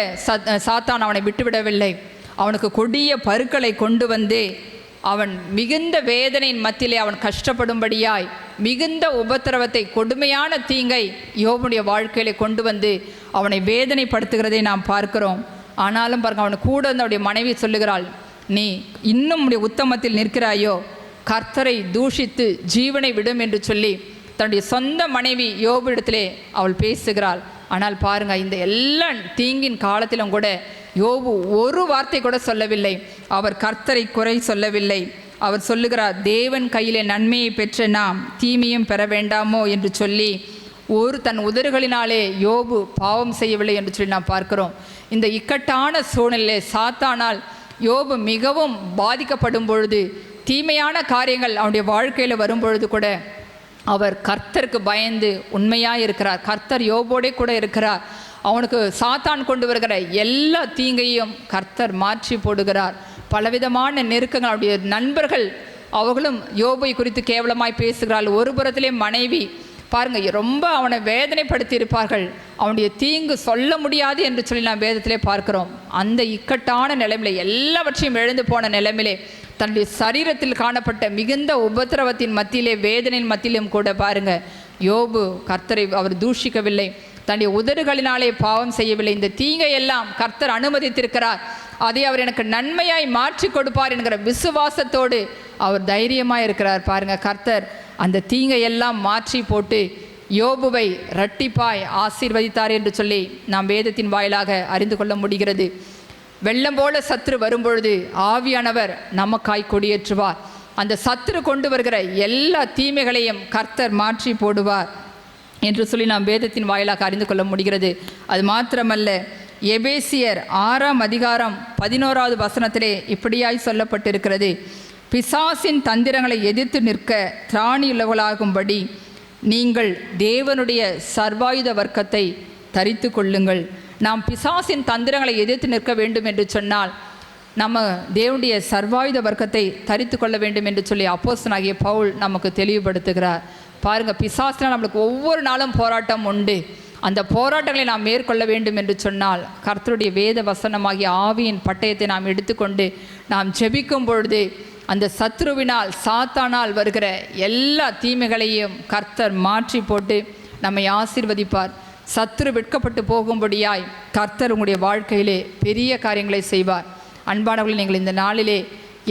சாத்தான் அவனை விட்டுவிடவில்லை. அவனுக்கு கொடிய பருக்களை கொண்டு வந்து அவன் மிகுந்த வேதனையின் மத்தியிலே அவன் கஷ்டப்படும்படியாய் மிகுந்த உபத்திரவத்தை, கொடுமையான தீங்கை யோபுடைய வாழ்க்கையிலே கொண்டு வந்து அவனை வேதனைப்படுத்துகிறதை நாம் பார்க்கிறோம். ஆனாலும் பாருங்க, அவன் கூட வந்து அவனுடைய மனைவி சொல்லுகிறாள், நீ இன்னும் உடைய உத்தமத்தில் நிற்கிறாயோ, கர்த்தரை தூஷித்து ஜீவனை விடும் என்று சொல்லி தன்னுடைய சொந்த மனைவி யோபு இடத்திலே அவள் பேசுகிறாள். ஆனால் பாருங்க, இந்த எல்லா தீங்கின் காலத்திலும் கூட யோபு ஒரு வார்த்தை கூட சொல்லவில்லை. அவர் கர்த்தரை குறை சொல்லவில்லை. அவர் சொல்லுகிறார், தேவன் கையிலே நன்மையை பெற்ற நாம் தீமையும் பெற வேண்டாமோ என்று சொல்லி தன் உதடுகளினாலே யோபு பாவம் செய்யவில்லை என்று சொல்லி நாம் பார்க்கிறோம். இந்த இக்கட்டான சூழ்நிலை சாத்தானால் யோபு மிகவும் பாதிக்கப்படும் பொழுது, தீமையான காரியங்கள் அவனுடைய வாழ்க்கையில் வரும்பொழுது கூட அவர் கர்த்தருக்கு பயந்து உண்மையாக இருக்கிறார். கர்த்தர் யோபோடே கூட இருக்கிறார். அவனுக்கு சாத்தான் கொண்டு வருகிற எல்லா தீங்கையும் கர்த்தர் மாற்றி போடுகிறார். பலவிதமான நெருக்கங்கள், அவருடைய நண்பர்கள் அவர்களும் யோபை குறித்து கேவலமாய் பேசுகிறாள். ஒரு புறத்திலே மனைவி பாருங்கள், ரொம்ப அவனை வேதனைப்படுத்தி இருப்பார்கள். அவனுடைய தீங்கு சொல்ல முடியாது என்று சொல்லி நாம் வேதத்திலே பார்க்கிறோம். அந்த இக்கட்டான நிலைமையிலே, எல்லாவற்றையும் எழுந்து போன நிலைமையிலே, தன்னுடைய சரீரத்தில் காணப்பட்ட மிகுந்த உபத்திரவத்தின் மத்தியிலே, வேதனையின் மத்தியிலும் கூட பாருங்க, யோபு கர்த்தரை அவர் தூஷிக்கவில்லை, தன்னுடைய உதடுகளினாலே பாவம் செய்யவில்லை. இந்த தீங்கை எல்லாம் கர்த்தர் அனுமதித்திருக்கிறார், அதை அவர் எனக்கு நன்மையாய் மாற்றி கொடுப்பார் என்கிற விசுவாசத்தோடு அவர் தைரியமாக இருக்கிறார். பாருங்க, கர்த்தர் அந்த தீங்கை எல்லாம் மாற்றி போட்டு யோபுவை இரட்டிப்பாய் ஆசீர்வதித்தார் என்று சொல்லி நாம் வேதத்தின் வாயிலாக அறிந்து கொள்ள முடிகிறது. வெள்ளம் போல சத்துரு வரும்பொழுது ஆவியானவர் நமக்காய் கொடியேற்றுவார். அந்த சத்துரு கொண்டு வருகிற எல்லா தீமைகளையும் கர்த்தர் மாற்றி போடுவார் என்று சொல்லி நாம் வேதத்தின் வாயிலாக அறிந்து கொள்ள முடிகிறது. அது மாத்திரமல்ல, எபேசியர் 6ஆம் அதிகாரம் 11வது வசனத்திலே இப்படியாய் சொல்லப்பட்டிருக்கிறது, பிசாசின் தந்திரங்களை எதிர்த்து நிற்க திராணியுள்ளவர்களாகும்படி நீங்கள் தேவனுடைய சர்வாயுத வர்க்கத்தை தரித்து கொள்ளுங்கள். நாம் பிசாசின் தந்திரங்களை எதிர்த்து நிற்க வேண்டும் என்று சொன்னால் நம்ம தேவனுடைய சர்வாயுத வர்க்கத்தை தரித்து கொள்ள வேண்டும் என்று சொல்லி அப்போஸ்தலனாகிய பவுல் நமக்கு தெளிவுபடுத்துகிறார். பாருங்கள், பிசாசினால் நம்மளுக்கு ஒவ்வொரு நாளும் போராட்டம் உண்டு. அந்த போராட்டங்களை நாம் மேற்கொள்ள வேண்டும் என்று சொன்னால் கர்த்தருடைய வேத வசனமாகிய ஆவியின் பட்டயத்தை நாம் எடுத்துக்கொண்டு நாம் ஜெபிக்கும் பொழுது அந்த சத்ருவினால் சாத்தானால் வருகிற எல்லா தீமைகளையும் கர்த்தர் மாற்றி போட்டு நம்மை ஆசீர்வதிப்பார். சத்ரு வெட்கப்பட்டு போகும்படியாய் கர்த்தர் உங்களுடைய வாழ்க்கையிலே பெரிய காரியங்களை செய்வார். அன்பானவர்கள், நீங்கள் இந்த நாளிலே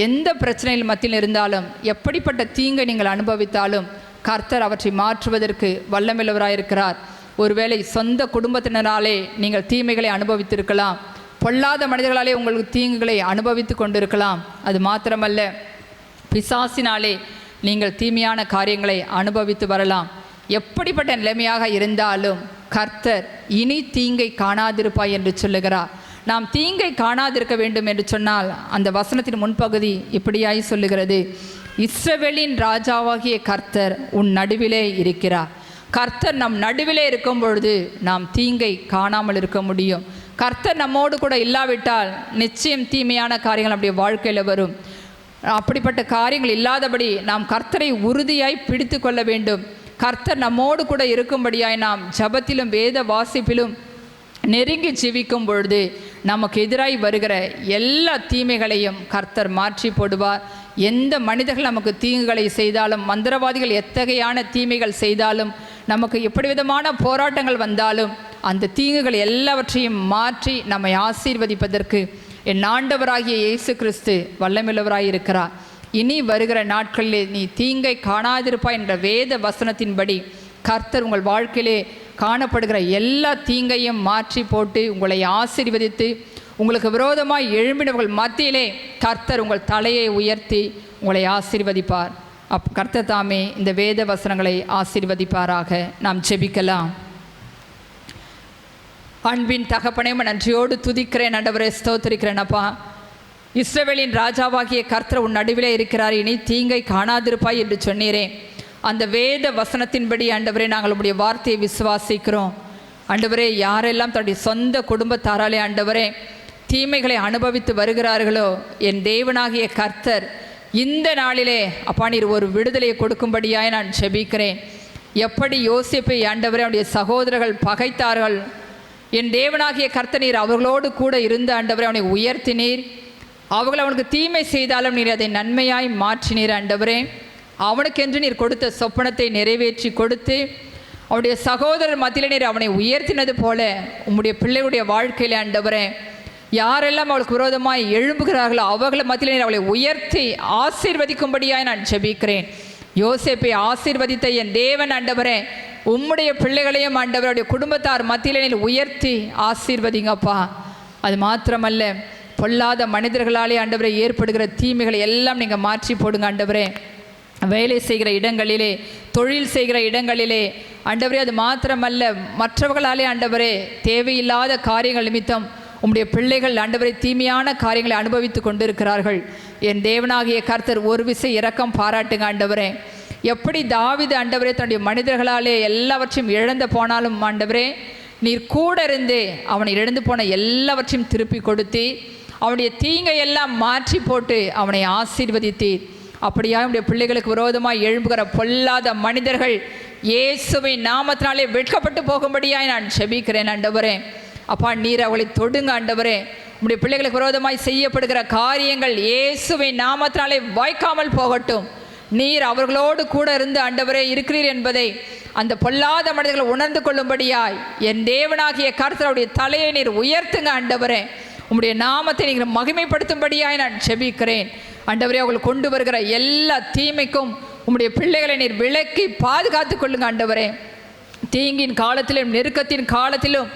எந்த பிரச்சனையில் மத்தியில் இருந்தாலும், எப்படிப்பட்ட தீங்கை நீங்கள் அனுபவித்தாலும் கர்த்தர் அவற்றை மாற்றுவதற்கு வல்லமையுள்ளவராயிருக்கிறார். ஒருவேளை சொந்த குடும்பத்தினராலே நீங்கள் தீமைகளை அனுபவித்திருக்கலாம், பொல்லாத மனிதர்களாலே உங்களுக்கு தீங்குகளை அனுபவித்து கொண்டிருக்கலாம். அது மாத்திரமல்ல, பிசாசினாலே நீங்கள் தீமையான காரியங்களை அனுபவித்து வரலாம். எப்படிப்பட்ட நிலைமையாக இருந்தாலும் கர்த்தர் இனி தீங்கை காணாதிருப்பாய் என்று சொல்லுகிறார். நாம் தீங்கை காணாதிருக்க வேண்டும் என்று சொன்னால் அந்த வசனத்தின் முன்பகுதி இப்படியாய் சொல்லுகிறது, இஸ்ரவேலின் ராஜாவாகிய கர்த்தர் உன் நடுவிலே இருக்கிறார். கர்த்தர் நம் நடுவிலே இருக்கும் பொழுது நாம் தீங்கை காணாமல் இருக்க முடியும். கர்த்தர் நம்மோடு கூட இல்லாவிட்டால் நிச்சயம் தீமையான காரியங்கள் நம்முடைய வாழ்க்கையில் வரும். அப்படிப்பட்ட காரியங்கள் இல்லாதபடி நாம் கர்த்தரை உறுதியாய் பிடித்து கொள்ள வேண்டும். கர்த்தர் நம்மோடு கூட இருக்கும்படியாய் நாம் ஜபத்திலும் வேத வாசிப்பிலும் நெருங்கி ஜீவிக்கும் பொழுது நமக்கு எதிராய் வருகிற எல்லா தீமைகளையும் கர்த்தர் மாற்றி போடுவார். எந்த மனிதர்கள் நமக்கு தீங்குகளை செய்தாலும், மந்திரவாதிகள் எத்தகையான தீமைகள் செய்தாலும், நமக்கு எப்படி விதமான போராட்டங்கள் வந்தாலும் அந்த தீங்குகள் எல்லாவற்றையும் மாற்றி நம்மை ஆசீர்வதிப்பதற்கு என் ஆண்டவராகிய இயேசு கிறிஸ்து வல்லமையுள்ளவராயிருக்கிறார். இனி வருகிற நாட்களிலே நீ தீங்கை காணாதிருப்பாய் என்ற வேத வசனத்தின்படி கர்த்தர் உங்கள் வாழ்க்கையிலே காணப்படுகிற எல்லா தீங்கையும் மாற்றி போட்டு உங்களை ஆசீர்வதித்து உங்களுக்கு விரோதமாய் எழும்பினவர்கள் மத்தியிலே கர்த்தர் உங்கள் தலையை உயர்த்தி உங்களை ஆசீர்வதிப்பார். கர்த்தர் தாமே இந்த வேத வசனங்களை ஆசீர்வதிப்பாராக. நாம் ஜெபிக்கலாம். அன்பின் தகப்பனே, நன்றியோடு துதிக்கிறேன் ஆண்டவரே, ஸ்தோத்திரிக்கிறேன் அப்பா. இஸ்ரவேலின் ராஜாவாகிய கர்த்தர் உன் நடுவிலே இருக்கிறார், இனி தீங்கை காணாதிருப்பாய் என்று சொன்னீரே. அந்த வேத வசனத்தின்படி ஆண்டவரே நாங்கள் உடைய வார்த்தையை விசுவாசிக்கிறோம். ஆண்டவரே, யாரெல்லாம் தன்னுடைய சொந்த குடும்பத்தாராலே ஆண்டவரே தீமைகளை அனுபவித்து வருகிறார்களோ, என் தேவனாகிய கர்த்தர் இந்த நாளிலே அப்பா நீர் ஒரு விடுதலையை கொடுக்கும்படியாய் நான் ஜெபிக்கிறேன். எப்படி யோசேப்பை ஆண்டவரே அவருடைய சகோதரர்கள் பகைத்தார்கள், என் தேவனாகிய கர்த்தர் நீர் அவர்களோடு கூட இருந்த ஆண்டவரே அவனை உயர்த்தினீர். அவர்கள் அவனுக்கு தீமை செய்தாலும் நீர் அதை நன்மையாய் மாற்றினீர் ஆண்டவரே. அவனுக்கென்று நீர் கொடுத்த சொப்பனத்தை நிறைவேற்றி கொடுத்து அவனுடைய சகோதரர் மத்தியில் நீர் அவனை உயர்த்தினது போல உம்முடைய பிள்ளைகளுடைய வாழ்க்கையில் ஆண்டவரே யாரெல்லாம் அவளுக்கு விரோதமாய் எழும்புகிறார்களோ அவர்களை மத்தியில் நீர் அவளை உயர்த்தி ஆசீர்வதிக்கும்படியாய் நான் ஜெபிக்கிறேன். யோசேப்பை ஆசீர்வதித்த என் தேவன் ஆண்டவரே உம்முடைய பிள்ளைகளையும் ஆண்டவருடைய குடும்பத்தார் மத்தியில் நீர் உயர்த்தி ஆசீர்வதிங்கப்பா. அது மாத்திரமல்ல, பொல்லாத மனிதர்களாலே ஆண்டவரை ஏற்படுகிற தீமைகளை எல்லாம் நீங்கள் மாற்றி போடுங்க ஆண்டவரே. வேலை செய்கிற இடங்களிலே, தொழில் செய்கிற இடங்களிலே ஆண்டவரே, அது மாத்திரமல்ல மற்றவர்களாலே ஆண்டவரே தேவையில்லாத காரியங்கள் நிமித்தம் உம்முடைய பிள்ளைகள் ஆண்டவரை தீமையான காரியங்களை அனுபவித்து கொண்டிருக்கிறார்கள். என் தேவனாகிய கர்த்தர் ஒரு விசை இரக்கம் பாராட்டுங்க ஆண்டவரே. எப்படி தாவீது ஆண்டவரே தன்னுடைய மனிதர்களாலே எல்லாவற்றையும் இழந்து போனாலும் ஆண்டவரே நீர் கூட இருந்து அவனை இழந்து போன எல்லாவற்றையும் திருப்பி கொடுத்து அவனுடைய தீங்கை எல்லாம் மாற்றி போட்டு அவனை ஆசீர்வதித்தீர். அப்படியா உடைய பிள்ளைகளுக்கு விரோதமாக எழும்புகிற பொல்லாத மனிதர்கள் இயேசுவின் நாமத்தினாலே வெட்கப்பட்டு போகும்படியாய் நான் ஜெபிக்கிறேன் ஆண்டவரே. அப்பா நீர் அவளை தொடுங்க ஆண்டவரே. உடைய பிள்ளைகளுக்கு விரோதமாய் செய்யப்படுகிற காரியங்கள் இயேசுவின் நாமத்தினாலே வாய்க்காமல் போகட்டும். நீர் அவர்களோடு கூட இருந்து ஆண்டவரே இருக்கிறீர் என்பதை அந்த பொல்லாத மனிதர்கள் உணர்ந்து கொள்ளும்படியாய் என் தேவனாகிய கர்த்தருடைய தலையை நீர் உயர்த்துங்க ஆண்டவரே. உம்முடைய நாமத்தை நீங்கள் மகிமைப்படுத்தும்படியாய் நான் ஜெபிக்கிறேன் ஆண்டவரே. அவர்கள் கொண்டு வருகிற எல்லா தீமைக்கும் உம்முடைய பிள்ளைகளை நீர் விலக்கி பாதுகாத்து கொள்ளுங்க ஆண்டவரே. தீங்கின் காலத்திலும் நெருக்கத்தின் காலத்திலும்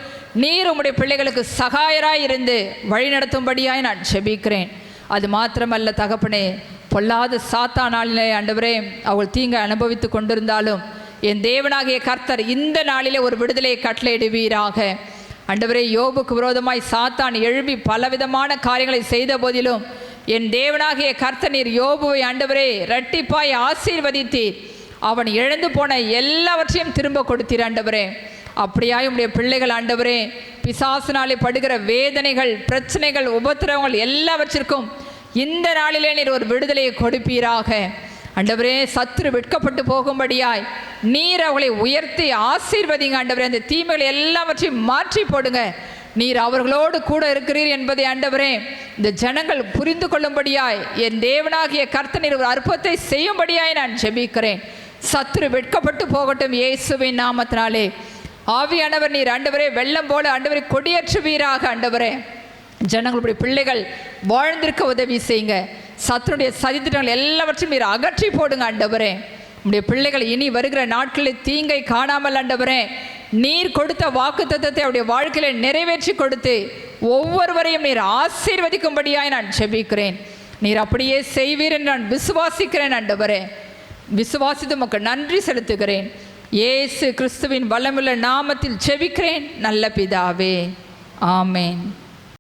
நீர் உம்முடைய பிள்ளைகளுக்கு சகாயராய் இருந்து வழிநடத்தும்படியாய் நான் ஜெபிக்கிறேன். அது மாத்திரமல்ல தகப்பனே, பொல்லாத சாத்தானாலே ஆண்டவரே அவள் தீங்கை அனுபவித்து கொண்டிருந்தாலும் என் தேவனாகிய கர்த்தர் இந்த நாளிலே ஒரு விடுதலையை கட்டளையிடுவீராக ஆண்டவரே. யோபுக்கு விரோதமாய் சாத்தான் எழுப்பி பலவிதமான காரியங்களை செய்த போதிலும் என் தேவனாகிய கர்த்தர் நீர் யோபுவை ஆண்டவரே இரட்டிப்பாய் ஆசீர்வதித்தீர். அவன் இழந்து போன எல்லாவற்றையும் திரும்ப கொடுத்தீர் ஆண்டவரே. அப்படியாய் உம்முடைய பிள்ளைகள் ஆண்டவரே பிசாசினாலே படுகிற வேதனைகள், பிரச்சனைகள், உபத்திரவங்கள் எல்லாவற்றிற்கும் இந்த நாளிலே நீர் ஒரு விடுதலையை கொடுப்பீராக ஆண்டவரே. சத்துரு வெட்கப்பட்டு போகும்படியாய் நீர் அவளை உயர்த்தி ஆசீர்வதிங்க ஆண்டவரே. அந்த தீமைகளை எல்லாவற்றையும் மாற்றி போடுங்க. நீர் அவர்களோடு கூட இருக்கிறீர் என்பதை ஆண்டவரே இந்த ஜனங்கள் புரிந்து கொள்ளும்படியாய் என் தேவனாகிய கர்த்தர் நீர் ஒரு அற்புதத்தை செய்யும்படியாய் நான் ஜெபிக்கிறேன். சத்துரு வெட்கப்பட்டு போகட்டும் இயேசுவின் நாமத்தினாலே. ஆவியானவர் நீர் ஆண்டவரே வெள்ளம் போல ஆண்டவரை கொடியேற்றுவீராக ஆண்டவரே. ஜனங்களுடைய பிள்ளைகள் வாழ்ந்திருக்க உதவி செய்யுங்க. சத்துருடைய சதித்திட்டங்கள் எல்லாவற்றையும் நீர் அகற்றி போடுங்க ஆண்டவரே. உடைய பிள்ளைகள் இனி வருகிற நாட்களில் தீங்கை காணாமல் ஆண்டவரே நீர் கொடுத்த வாக்கு தத்தத்தை அவருடைய வாழ்க்கையில் நிறைவேற்றி கொடுத்து ஒவ்வொருவரையும் நீர் ஆசீர்வதிக்கும்படியாய் நான் ஜெபிக்கிறேன். நீர் அப்படியே செய்வீர் என்று நான் விசுவாசிக்கிறேன் ஆண்டவரே. விசுவாசித்து உமக்கு நன்றி செலுத்துகிறேன். இயேசு கிறிஸ்துவின் வல்லமுள்ள நாமத்தில் ஜெபிக்கிறேன் நல்ல பிதாவே, ஆமேன்.